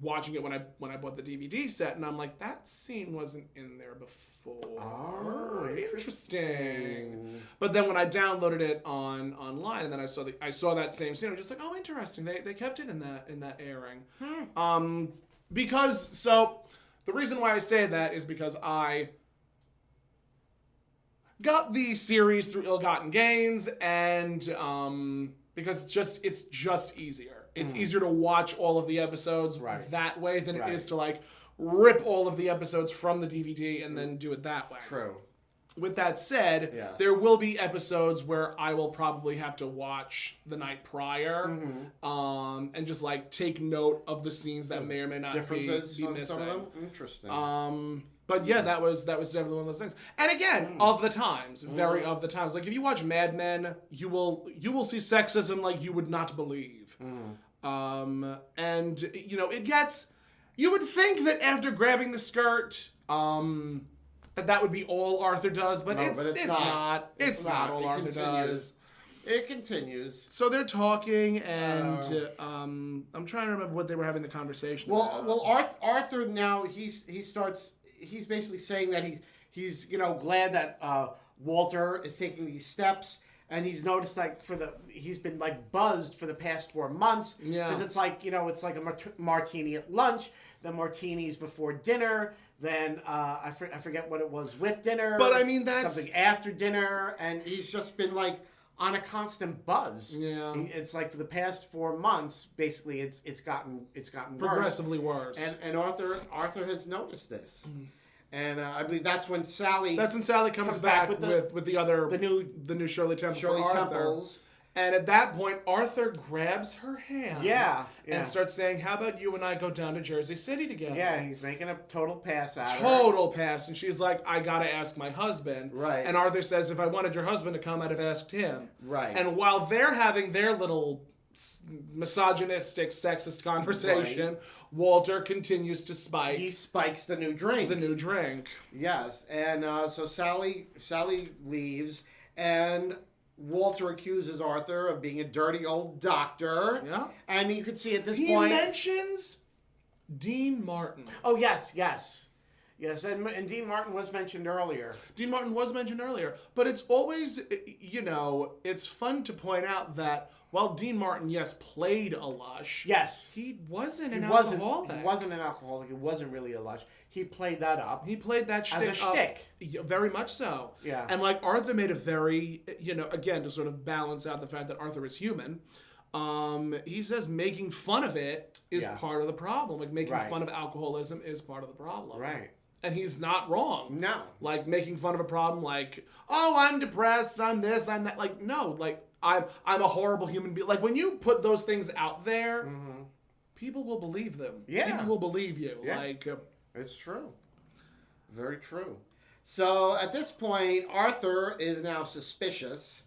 watching it when I bought the DVD set, and I'm like, that scene wasn't in there before. Oh, interesting. But then when I downloaded it online, and then I saw that same scene, I'm just like, oh, interesting. They kept it in that airing. Because the reason why I say that is because I got the series through Ill-Gotten Gains, and because it's just easier. It's easier to watch all of the episodes that way than it is to rip all of the episodes from the DVD and then do it that way. True. With that said, there will be episodes where I will probably have to watch the night prior, and just take note of the scenes that may or may not be missing. Some of them? Interesting. But yeah, that was definitely one of those things. And again, of the times, of the times. Like if you watch Mad Men, you will see sexism like you would not believe. And it gets. You would think that after grabbing the skirt, that would be all Arthur does, but it's not. It's not all Arthur does. It continues. So they're talking, and I'm trying to remember what they were having the conversation about. Well, Arthur now he's basically saying that he's glad that Walter is taking these steps, and he's noticed he's been buzzed for the past 4 months. Yeah. Because it's like a martini at lunch, then martinis before dinner. Then I forget what it was with dinner. But I mean that's something after dinner, and he's just been on a constant buzz. Yeah. It's for the past 4 months, basically it's gotten progressively worse. And Arthur has noticed this. And I believe that's when Sally comes back with the new Shirley Temple for Arthur. Temples. And at that point, Arthur grabs her hand. Yeah. And starts saying, how about you and I go down to Jersey City together? Yeah, he's making a total pass out of her. Total pass. And she's like, I gotta ask my husband. Right. And Arthur says, if I wanted your husband to come, I'd have asked him. Right. And while they're having their little misogynistic, sexist conversation, Walter continues to spike. He spikes the new drink. Yes. And so Sally leaves, and Walter accuses Arthur of being a dirty old doctor. Yeah. And you could see at this He point... mentions Dean Martin. Oh, yes. Yes, and Dean Martin was mentioned earlier. Dean Martin was mentioned earlier. But it's always, it's fun to point out that while Dean Martin, yes, played a lush. Yes. He wasn't an alcoholic. He wasn't an alcoholic. He wasn't really a lush. He played that up. He played that shtick as a shtick. Very much so. Yeah. And like Arthur made a very, again, to sort of balance out the fact that Arthur is human, he says making fun of it is part of the problem. Like making fun of alcoholism is part of the problem. Right. And he's not wrong. No. Like making fun of a problem like, oh, I'm depressed, I'm this, I'm that. Like, no, like I'm a horrible human being. Like when you put those things out there, people will believe them. Yeah. People will believe you. Yeah. Like it's true. Very true. So at this point, Arthur is now suspicious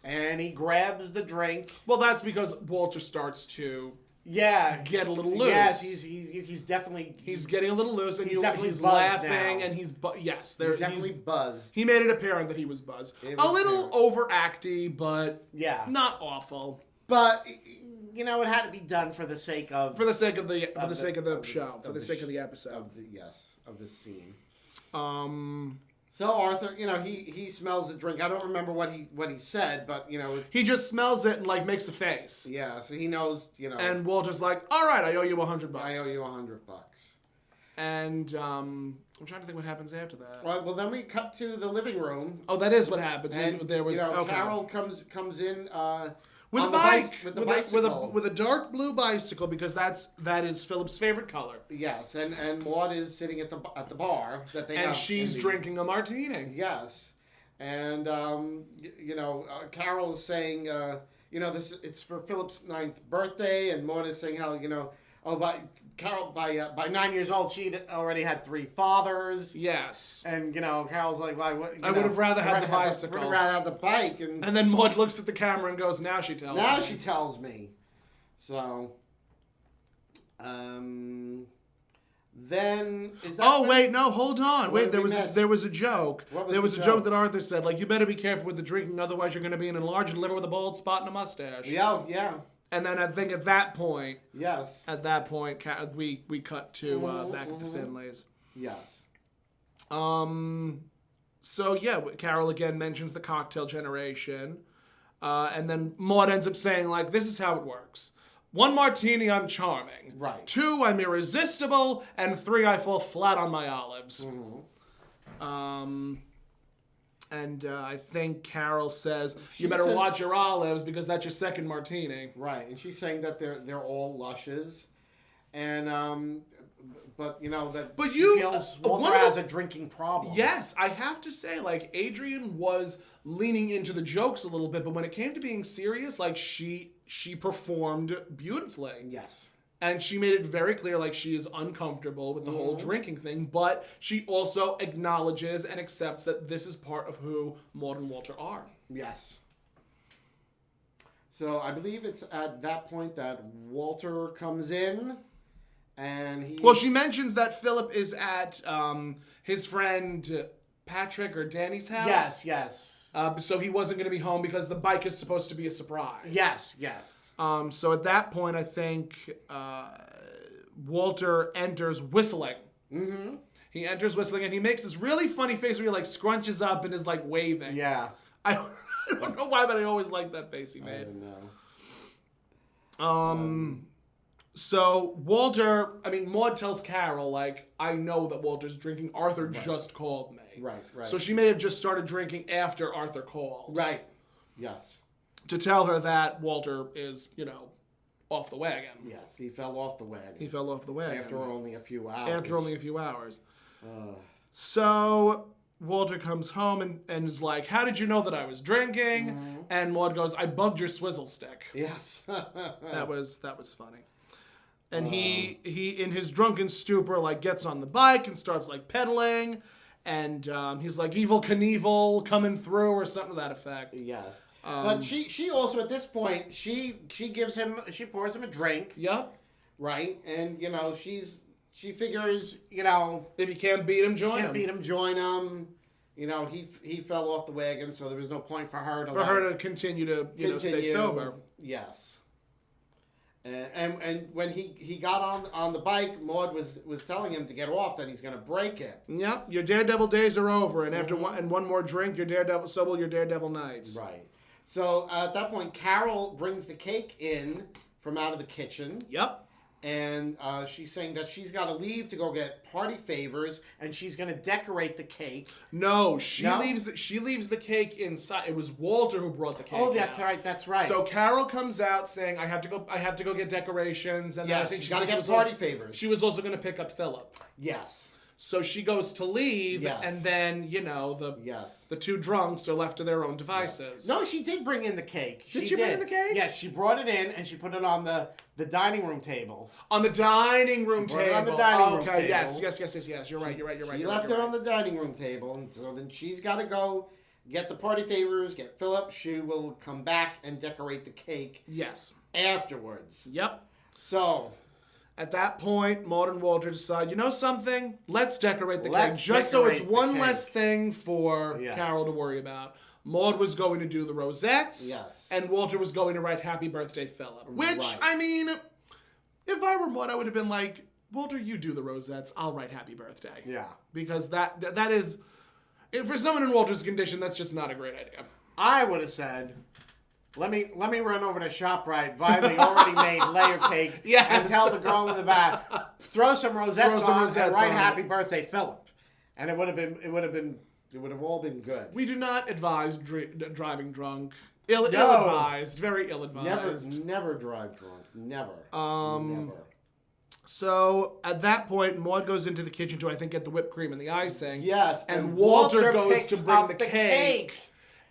and he grabs the drink. Well, that's because Walter starts to get a little loose. Yes, he's definitely... He's getting a little loose, and he's definitely he's buzzed laughing, now. and he's definitely buzzed. He made it apparent that he was buzzed. A little overacty, but not awful. But it had to be done for the sake of... For the sake of the show, for the sake of the episode. Of the scene. So Arthur, he smells the drink. I don't remember what he said, but he just smells it and like makes a face. Yeah, so he knows, And Walter's like, "All right, I owe you $100. I owe you $100." And I'm trying to think what happens after that. Well, then we cut to the living room. Oh, that is what happens. And there was Carol comes in with a bike, bicycle. with a dark blue bicycle because that is Philip's favorite color. Yes, and Maude is sitting at the bar that they have. And she's drinking a martini. Yes, and Carol is saying it's for Philip's 9th birthday, and Maude is saying how by 9 years old she'd already had 3 fathers. Yes. And Carol's like, well, I would have rather had the bicycle. Would have rather had the bike. And then Maude looks at the camera and goes, now she tells me. So, then is that? Oh wait, no, hold on. Wait, there was a joke. What was there was the a joke that Arthur said, like, you better be careful with the drinking, otherwise you're going to be an enlarged liver with a bald spot and a mustache. Yeah. And then I think at that point, yes, we cut to back at the Finleys. Yes. So yeah, Carol again mentions the cocktail generation, and then Maude ends up saying like, "This is how it works: 1 martini, I'm charming. Right. 2, I'm irresistible, and 3, I fall flat on my olives." And I think Carol says, you better watch your olives because that's your 2nd martini. Right, and she's saying that they're all lushes, and but she feels Walter has a drinking problem. Yes, I have to say, like, Adrian was leaning into the jokes a little bit, but when it came to being serious, like, she performed beautifully. Yes. And she made it very clear, like, she is uncomfortable with the whole drinking thing, but she also acknowledges and accepts that this is part of who Maude and Walter are. Yes. So I believe it's at that point that Walter comes in, and he... Well, she mentions that Philip is at his friend Patrick or Danny's house. Yes. So he wasn't going to be home because the bike is supposed to be a surprise. Yes. So at that point, I think Walter enters whistling. Mm-hmm. He enters whistling, and he makes this really funny face where he like scrunches up and is like waving. Yeah. I don't know why, but I always like that face he made. I don't know. So Maude tells Carol, like, I know that Walter's drinking. Arthur just called me. Right. So she may have just started drinking after Arthur called. Right. Yes. To tell her that Walter is, off the wagon. Yes, he fell off the wagon. After only a few hours. So Walter comes home and is like, how did you know that I was drinking? Mm-hmm. And Maude goes, I bugged your swizzle stick. Yes. That was funny. And he in his drunken stupor, like, gets on the bike and starts, like, pedaling. And he's like, Evel Knievel coming through or something to that effect. Yes. But she also, at this point, she pours him a drink. Yep. Right? And, she figures, if you can't beat him, join him. Join him. he fell off the wagon, so there was no point for her to continue to stay sober. Yes. And when he got on the bike, Maude was telling him to get off, that he's going to break it. Yep, your daredevil days are over, and after one more drink, so will your daredevil nights. Right. So at that point, Carol brings the cake in from out of the kitchen. Yep. And she's saying that she's got to leave to go get party favors, and she's going to decorate the cake. No, she leaves the cake inside. It was Walter who brought the cake. Oh, that's right. That's right. So Carol comes out saying, "I have to go get decorations," and then I think she's got to get party favors. She was also going to pick up Philip. Yes. So she goes to leave, and then the two drunks are left to their own devices. No, she did bring in the cake. Did she bring in the cake? Yes, she brought it in and she put it on the dining room table. On the dining room table. On the dining room table. Okay, yes. You're right. She left it on the dining room table, and so then she's got to go get the party favors, get Philip. She will come back and decorate the cake. Yes. Afterwards. Yep. So. At that point, Maude and Walter decide, you know something? Let's decorate the cake. Just so it's one less thing for Carol to worry about. Maude was going to do the rosettes. Yes. And Walter was going to write Happy Birthday, Philip. Which, I mean, if I were Maude, I would have been like, Walter, you do the rosettes. I'll write Happy Birthday. Yeah. Because that is, for someone in Walter's condition, that's just not a great idea. I would have said, Let me run over to ShopRite, buy the already made layer cake, and tell the girl in the back, throw some rosettes on and write Happy Birthday, Philip. And it would have all been good. We do not advise driving drunk. Ill-advised, very ill-advised. Never drive drunk. Never. Never. So at that point, Maude goes into the kitchen to, I think, get the whipped cream and the icing. Yes. And Walter goes to bring the cake.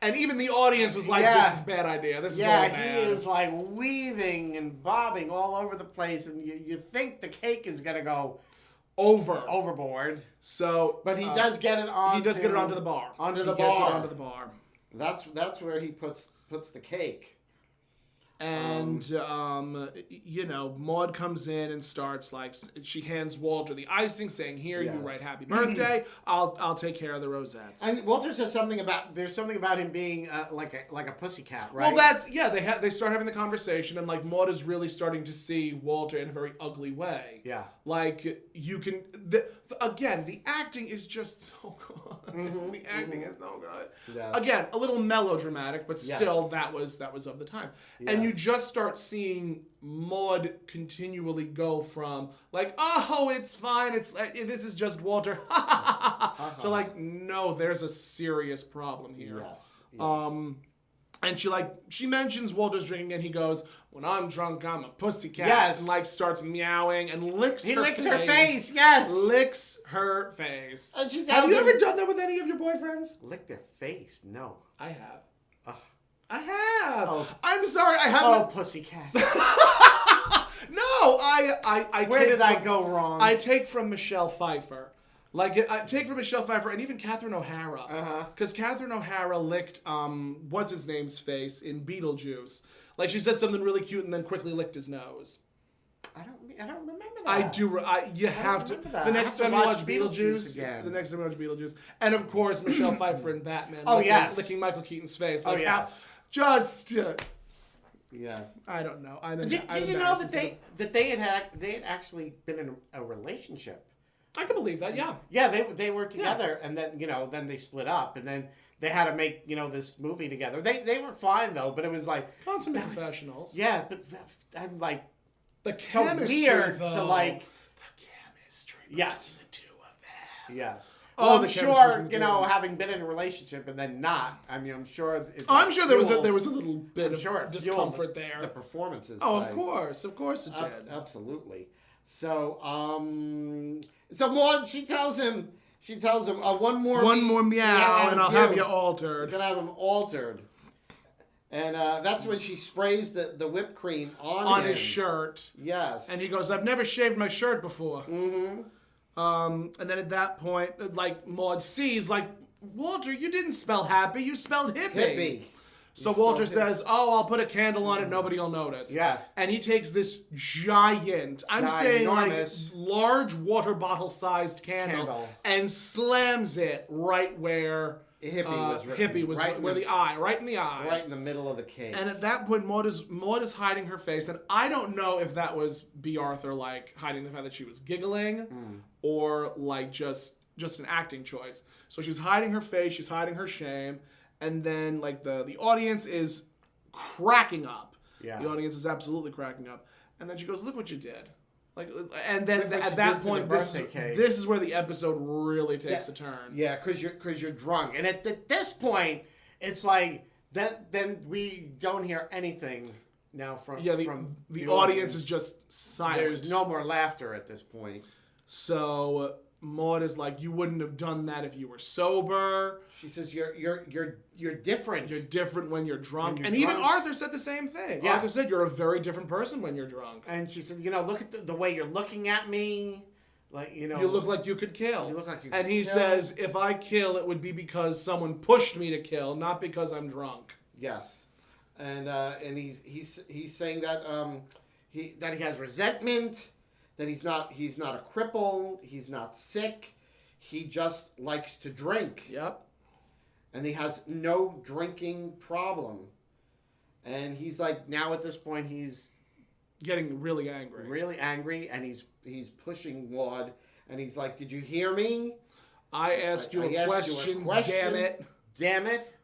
And even the audience was like, this is a bad idea. This is all bad. Yeah, he is like weaving and bobbing all over the place. And you think the cake is going to go overboard. So, but he does get it on. He does get it onto the bar. Onto the bar. That's where he puts the cake. And, Maude comes in and starts, she hands Walter the icing, saying, here, you write Happy Birthday. I'll take care of the rosettes. And Walter says there's something about him being like a pussycat, right? Well, they start having the conversation, and, Maude is really starting to see Walter in a very ugly way. Yeah. You can, again, the acting is just so good. The acting is so good. Yeah. Again, a little melodramatic, but still, that was of the time. Yes. And you just start seeing Maude continually go from oh, it's fine, this is just Walter, to no, there's a serious problem here. Yes. And she mentions Walter's drinking, and he goes, when I'm drunk, I'm a pussycat. Yes. And starts meowing and licks her face. He licks her face, yes. Licks her face. And she have you ever done that with any of your boyfriends? Lick their face? No. I have. I have. Oh. I'm sorry, I haven't. Oh, pussycat. No, I Where did I go wrong? I take from Michelle Pfeiffer. I take from Michelle Pfeiffer and even Catherine O'Hara. Because Catherine O'Hara licked, what's his name's face in Beetlejuice. She said something really cute and then quickly licked his nose. I don't remember that. I do. You have to. The next time you watch Beetlejuice, and of course Michelle Pfeiffer in Batman. Licking Michael Keaton's face. Yes. I don't know. Did you know that they had actually been in a relationship? I can believe that. Yeah. Yeah, they were together, and then then they split up, and then they had to make this movie together. They were fine though, but it was consummate professionals. Yeah, but I'm the chemistry, so weird though. to the chemistry between the two of them. Yes. Oh, well, I'm sure having been in a relationship and then not. I mean, I'm sure. I'm sure there was a little bit of discomfort there. The performances. Oh, of course it did. Absolutely. So, so Maude, she tells him, one more meow, and I'll have you altered. You're gonna have him altered. And that's when she sprays the whipped cream on his shirt. Yes. And he goes, I've never shaved my shirt before. Mm-hmm. And then at that point, Maude sees, Walter, you didn't spell happy, you spelled hippie. So Walter says, "Oh, I'll put a candle on it. Nobody will notice." Yes. And he takes this giant, I'm saying like large water bottle sized candle and slams it right where Hippie was right where the eye, right in the eye, right in the middle of the cage. And at that point, Maude is hiding her face, and I don't know if that was B. Arthur like hiding the fact that she was giggling, or like just an acting choice. So she's hiding her face, she's hiding her shame. And then, like, the audience is cracking up. Yeah. The audience is absolutely cracking up. And then she goes, "Look what you did." Like, and then at that point, this is where the episode really takes a turn. Yeah, because you're drunk. And at this point, it's like, then we don't hear anything now from the audience is just silent. There's no more laughter at this point. So Maude is like, "You wouldn't have done that if you were sober." She says, "You're different. You're different when you're drunk." And even Arthur said the same thing. Yeah. Arthur said, "You're a very different person when you're drunk." And she said, "Look at the way you're looking at me. Like, you look like you could kill." You look like you could kill. And he says, "If I kill, it would be because someone pushed me to kill, not because I'm drunk." Yes. And he's saying that he has resentment. That he's not a cripple, he's not sick, he just likes to drink. Yep. And he has no drinking problem. And he's like, now at this point, he's getting really angry. Really angry, and he's pushing Maude, and he's like, "Did you hear me? I asked you a question, damn it. Damn it."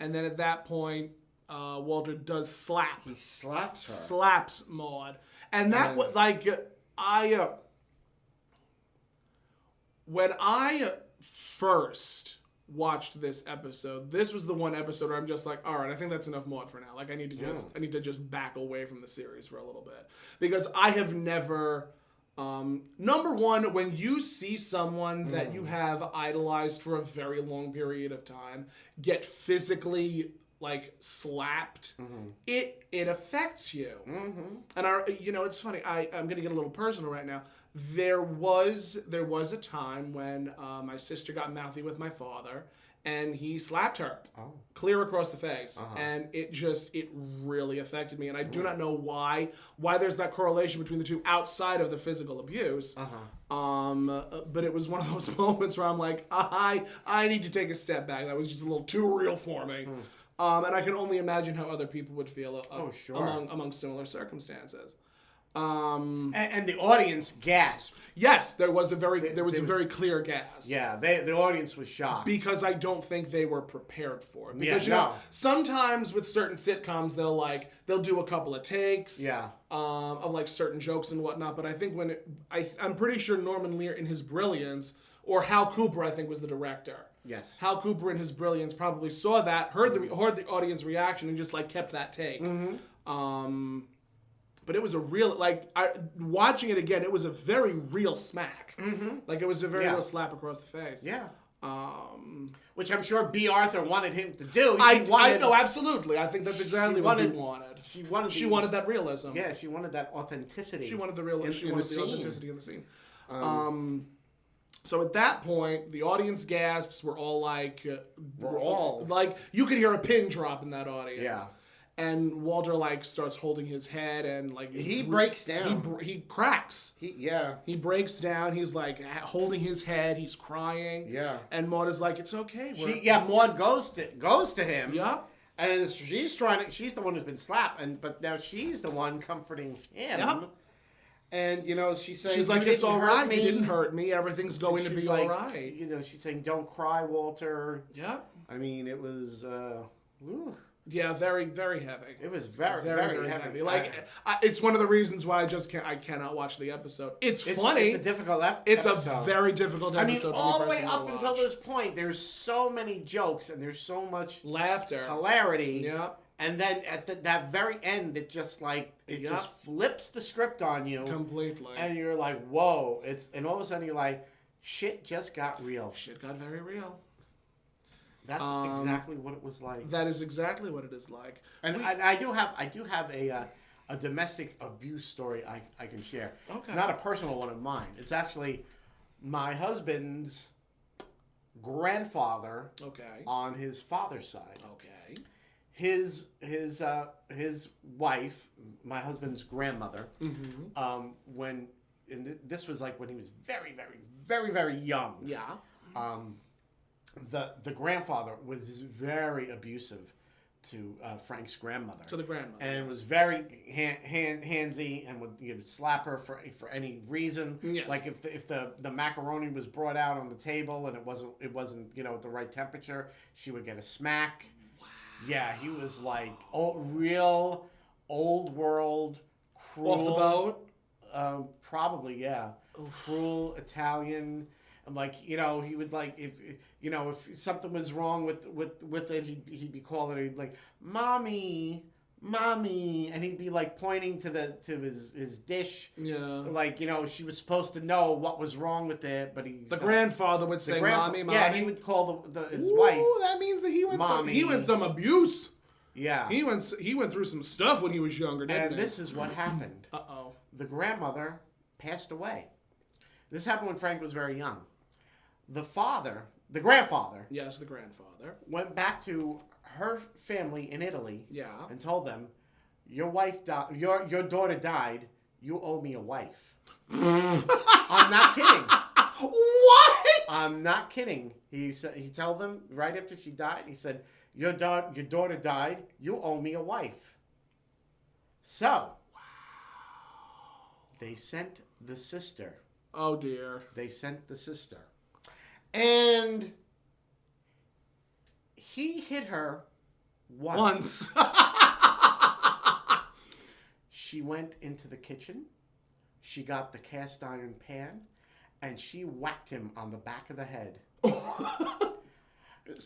And then at that point, Walter does slap. He slaps her. Slaps Maude. And that was like... when I first watched this episode, this was the one episode where I'm just like, all right, I think that's enough Maude for now. Like, I need to just back away from the series for a little bit, because I have never, number one, when you see someone that you have idolized for a very long period of time get physically like slapped, it affects you. And it's funny, I'm gonna get a little personal right now. There was a time when my sister got mouthy with my father, and he slapped her clear across the face, and it really affected me. And I do not know why there's that correlation between the two outside of the physical abuse. But it was one of those moments where I'm like, I need to take a step back. That was just a little too real for me. And I can only imagine how other people would feel among similar circumstances. And the audience gasped. Yes, there was a very clear gasp. Yeah, the audience was shocked, because I don't think they were prepared for it. Because sometimes with certain sitcoms they'll do a couple of takes of like certain jokes and whatnot. But I think I'm pretty sure Norman Lear in his brilliance, or Hal Cooper I think was the director. Yes. Hal Cooper in his brilliance probably saw that, heard the audience reaction, and just like kept that take. But it was a real, watching it again, it was a very real smack. Like, it was a very real slap across the face. Yeah. Which I'm sure B. Arthur wanted him to do. I know, absolutely. I think that's exactly what he wanted. She wanted that realism. Yeah, she wanted that authenticity. She wanted the authenticity in the scene. So at that point, the audience gasps. We're all like, you could hear a pin drop in that audience. Yeah. And Walter starts holding his head, and he breaks down. He cracks. He breaks down. He's holding his head. He's crying. Yeah. And Maude is like, "It's okay." Maude goes to him. Yep. And she's the one who's been slapped, but now she's the one comforting him. Yep. And she's saying, she's like, "It's all right. You didn't hurt me. Everything's going to be all right." She's saying, "Don't cry, Walter." Yeah. I mean, it was. Yeah, very, very heavy. It was very, very heavy. It's one of the reasons why I cannot watch the episode. It's funny. It's a difficult episode. It's a very difficult episode. I mean, all the way up until this point, there's so many jokes and there's so much laughter, hilarity. Yeah. And then at that very end, it just just flips the script on you completely, and you're like, "Whoa!" And all of a sudden you're like, "Shit just got real." Shit got very real. That's exactly what it was like. That is exactly what it is like. And I do have a domestic abuse story I can share. Okay. Not a personal one of mine. It's actually my husband's grandfather. Okay. On his father's side. Okay. his wife, my husband's grandmother, this was like when he was very, very, very, very young. Yeah. The grandfather was very abusive to Frank's grandmother. To the grandmother. And was very handsy and would slap her for any reason. Yes. Like if the macaroni was brought out on the table and it wasn't at the right temperature, she would get a smack. Wow. Yeah, he was like real old world, cruel. Off the boat? Probably, yeah. Oof. Cruel Italian. And like, he would like if something was wrong with it, he'd be calling her, he'd like, mommy, and he'd be like pointing to his dish. Yeah. Like, she was supposed to know what was wrong with it, but the grandfather would say, mommy. Yeah, he would call his wife. That means that he went some abuse. Yeah. He went through some stuff when he was younger, didn't he? And this is what happened. Uh-oh. The grandmother passed away. This happened when Frank was very young. The grandfather. Yes, the grandfather. Went back to her family in Italy. Yeah. And told them, your wife died. Your daughter died. You owe me a wife. I'm not kidding. What? I'm not kidding. He told them right after she died. He said, your daughter died. You owe me a wife. So. Wow. They sent the sister. Oh dear. They sent the sister. And he hit her once. She went into the kitchen. She got the cast iron pan, and she whacked him on the back of the head.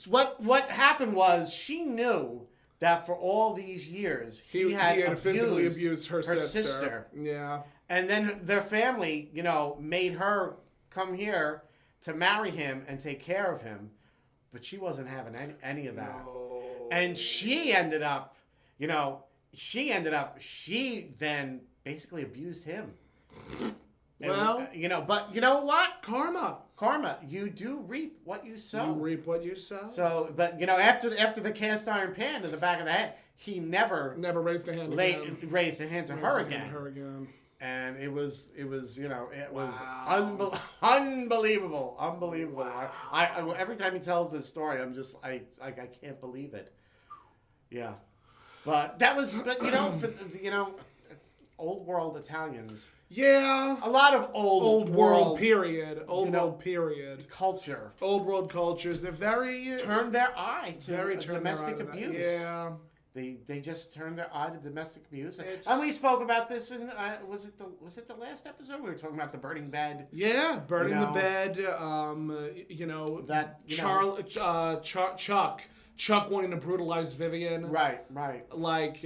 What happened was she knew that for all these years he had physically abused her sister. Yeah. And then their family, made her come here to marry him and take care of him, but she wasn't having any of that. No. And she ended up, she then basically abused him. Well, but you know what? Karma. You do reap what you sow. You reap what you sow. So, but after the cast iron pan to the back of the head, he never raised a hand again. Raised a hand to her again. And it was wow. Unbelievable. Wow. I every time he tells this story, I'm just I can't believe it. Yeah, but old world Italians. Yeah, a lot of old world period. World period culture. Old world cultures. They're very turned their eye to domestic abuse. Yeah. They just turned their eye to domestic abuse, and we spoke about this in was it the last episode? We were talking about the burning bed. Yeah, burning the bed. Chuck wanting to brutalize Vivian. Right. Like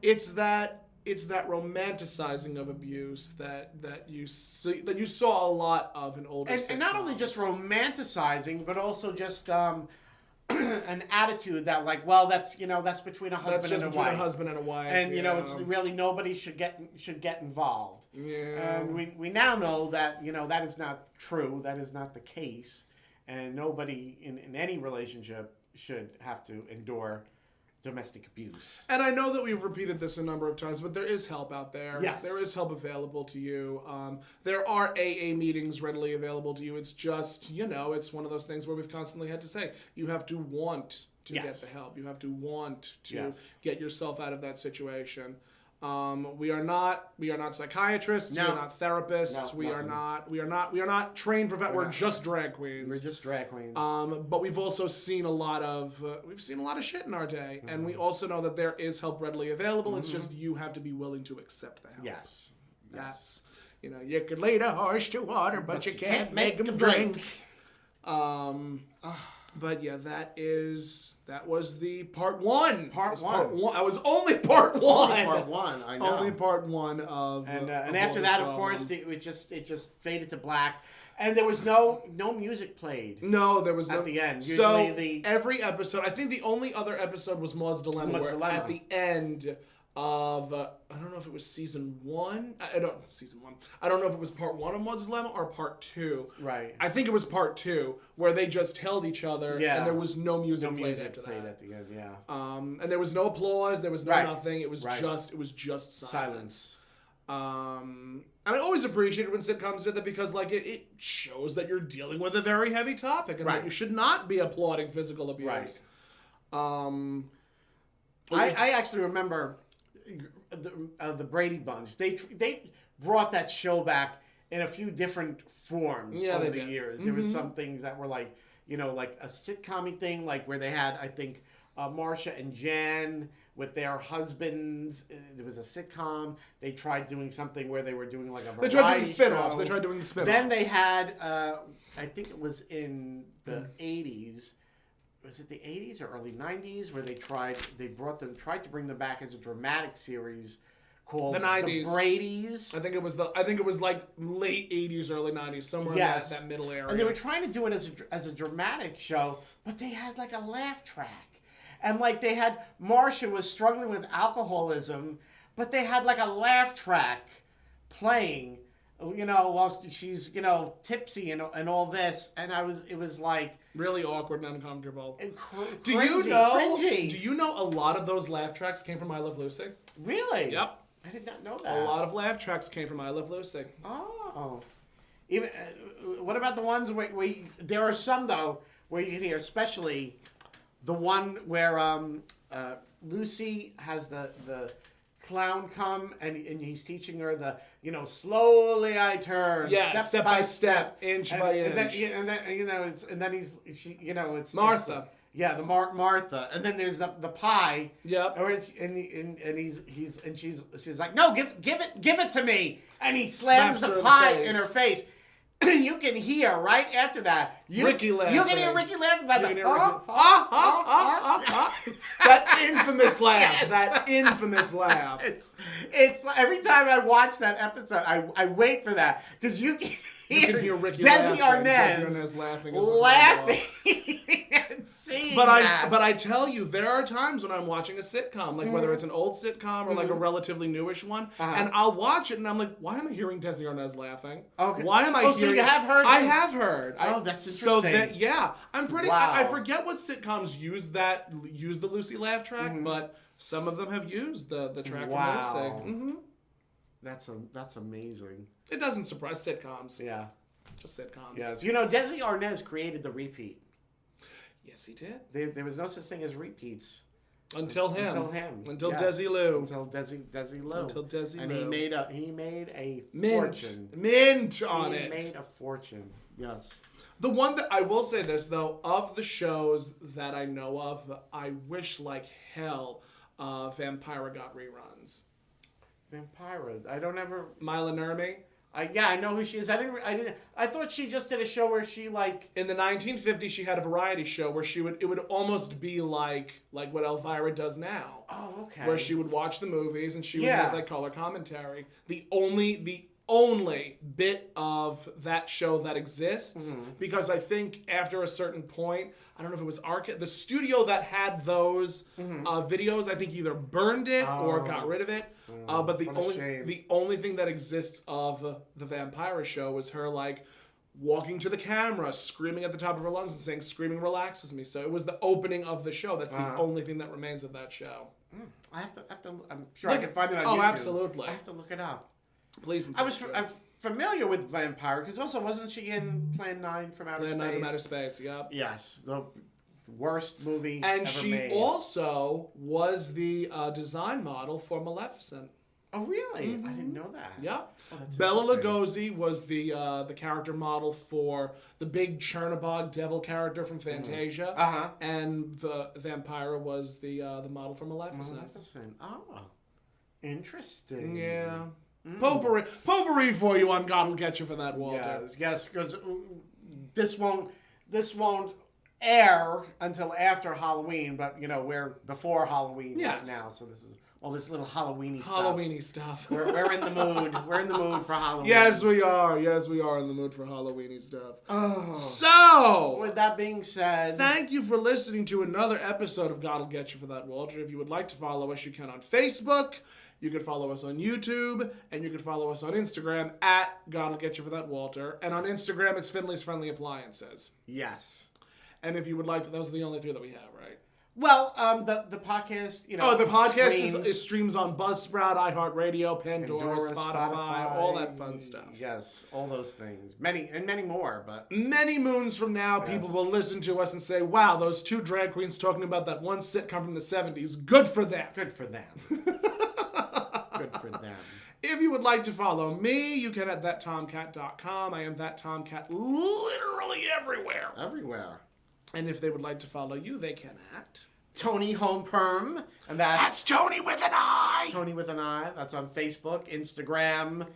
it's that romanticizing of abuse that you saw a lot of in older sitcoms. And not only just romanticizing, but also just an attitude that that's between a husband and a wife. And it's really nobody should get involved. Yeah. And we now know that that is not true. That is not the case. And nobody in any relationship should have to endure domestic abuse. And I know that we've repeated this a number of times, but there is help out there. Yes. There is help available to you. There are AA meetings readily available to you. It's just, it's one of those things where we've constantly had to say, you have to want to get the help. You have to want to get yourself out of that situation. We are not psychiatrists. No. We are not therapists. No, we are not trained. We're just drag queens. We're just drag queens. But we've also seen a lot of shit in our day, and we also know that there is help readily available. Mm-hmm. It's just you have to be willing to accept the help. Yes. That's you could lead a horse to water, but you can't make him drink. But yeah, that was the part one. Part one. I was only part one. Only part one. I know. Only part one of. And after that, of course, it just faded to black, and there was no music played. No, there was at the end. Usually every episode. I think the only other episode was Maude's Dilemma, where at the end, of I don't know if it was season 1. I don't know if it was part 1 of Maude's Dilemma or part 2. Right. I think it was part 2 where they just held each other and there was no music played after that. At the end, yeah. And there was no applause. There was no nothing. It was just silence. And I always appreciated when sitcoms did that because like it shows that you're dealing with a very heavy topic and that you should not be applauding physical abuse. Right. I actually remember the Brady Bunch. They brought that show back in a few different forms over the years. There was some things that were like, like a sitcom-y thing, like where they had, I think, Marsha and Jan with their husbands. There was a sitcom. They tried doing something where they were doing like a variety They tried doing spin-offs. show. They tried doing the spin-offs. Then they had, I think it was in the 80s. Was it the 80s or early 90s where they tried to bring them back as a dramatic series called the 90s. The Brady's. I think it was like late 80s, early 90s, somewhere in that middle area. And they were trying to do it as a dramatic show, but they had like a laugh track. And like they had Marsha was struggling with alcoholism, but they had like a laugh track playing, while she's, tipsy and all this. And it was like really awkward and uncomfortable. Do you know a lot of those laugh tracks came from I Love Lucy? Really? Yep. I did not know that. A lot of laugh tracks came from I Love Lucy. Oh. Even what about the ones where there are some though where you can hear, especially the one where Lucy has the clown come and he's teaching her the slowly I turn step by step, inch by inch, and then it's Martha. The Martha, and then there's the pie. Yep. And she's like, no, give it to me, and he slams the pie in her face. You can hear right after that. Ricky laughing. You can hear Ricky laughing. That infamous laugh. Yes. That infamous laugh. It's every time I watch that episode, I wait for that because you can hear Ricky Desi Arnaz laughing. But I tell you, there are times when I'm watching a sitcom, like whether it's an old sitcom or like a relatively newish one, and I'll watch it and I'm like, why am I hearing Desi Arnaz laughing? Okay. Why am I hearing? So you have heard? I have heard. Oh, that's interesting. So I'm pretty. Wow. I forget what sitcoms use the Lucy laugh track, but some of them have used the track from Lucy. That's amazing. It doesn't surprise sitcoms. Yeah. Just sitcoms. Yes. Desi Arnaz created the repeat. Yes, he did. There was no such thing as repeats. Until him. Until Desi Lou. Until Desi Lou. Until Desi Lou. And he made a fortune. Mint on it. He made a fortune. Yes. The one that I will say this though, of the shows that I know of, I wish like hell Vampira got reruns. Vampira. I don't ever. Mila Nurmi. I know who she is. I thought she just did a show where she like in the 1950s she had a variety show where it would almost be like what Elvira does now. Oh, okay. Where she would watch the movies and she would make like color commentary. The only bit of that show that exists because I think after a certain point, I don't know if it was the studio that had those videos, I think either burned it or got rid of it. But the only thing that exists of the Vampira show was her like walking to the camera, screaming at the top of her lungs and saying, "Screaming relaxes me." So it was the opening of the show. That's the only thing that remains of that show. I have to. I'm sure I can find it on YouTube. Oh, absolutely. I have to look it up. Please. I'm familiar with Vampire because also wasn't she in Plan 9 from Outer Space? Plan 9 from Outer Space. Yep. Yes, the worst movie and ever she made. also was the design model for Maleficent. Oh, really? I didn't know that. Yeah. Oh, Bela Lugosi was the character model for the big Chernabog devil character from Fantasia. And the Vampira was the model for Maleficent. Oh, interesting. Yeah. Potpourri for you on God Will Get You for that, Walter. Yes, because this won't air until after Halloween, but we're before Halloween right now, so this is all this little Halloweeny stuff. We're in the mood. We're in the mood for Halloween. Yes, we are. Yes, we are in the mood for Halloweeny stuff. Oh. So, with that being said, thank you for listening to another episode of God'll Get You for That, Walter. If you would like to follow us, you can on Facebook. You can follow us on YouTube, and you can follow us on Instagram at God'll Get You for That, Walter. And on Instagram, it's Finley's Friendly Appliances. Yes. And if you would like to, those are the only three that we have, right? Well, the podcast, the podcast streams on Buzzsprout, iHeartRadio, Pandora, Spotify, all that fun stuff. Yes, all those things. Many more, but... Many moons from now, people will listen to us and say, wow, those two drag queens talking about that one sitcom from the 70s, good for them. Good for them. Good for them. If you would like to follow me, you can at thattomcat.com. I am thattomcat literally everywhere. Everywhere. And if they would like to follow you, they can at Toni Homeperm, and that's Toni with an I. Toni with an I. That's on Facebook, Instagram,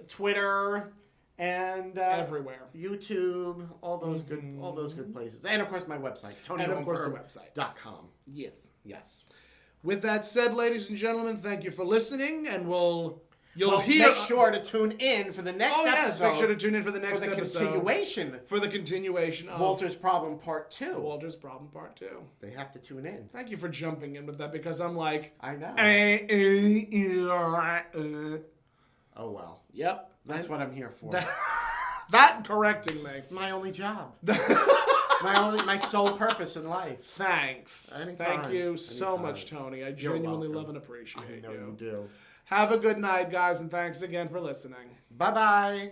Twitter, and everywhere. YouTube. All those good places, and of course my website, ToniHomeperm.com. Yes. With that said, ladies and gentlemen, thank you for listening, and make sure to tune in for the next episode. Yes, make sure to tune in for the next episode. For the continuation of Walter's Problem Part 2. Walter's Problem Part 2. They have to tune in. Thank you for jumping in with that, because I'm like... I know. Oh, well. Yep. That's what I'm here for. That correcting me. It's my only job. my sole purpose in life. Thanks. Anytime. Thank you so much, Toni. I genuinely love and appreciate you. I know you do. Have a good night, guys, and thanks again for listening. Bye-bye.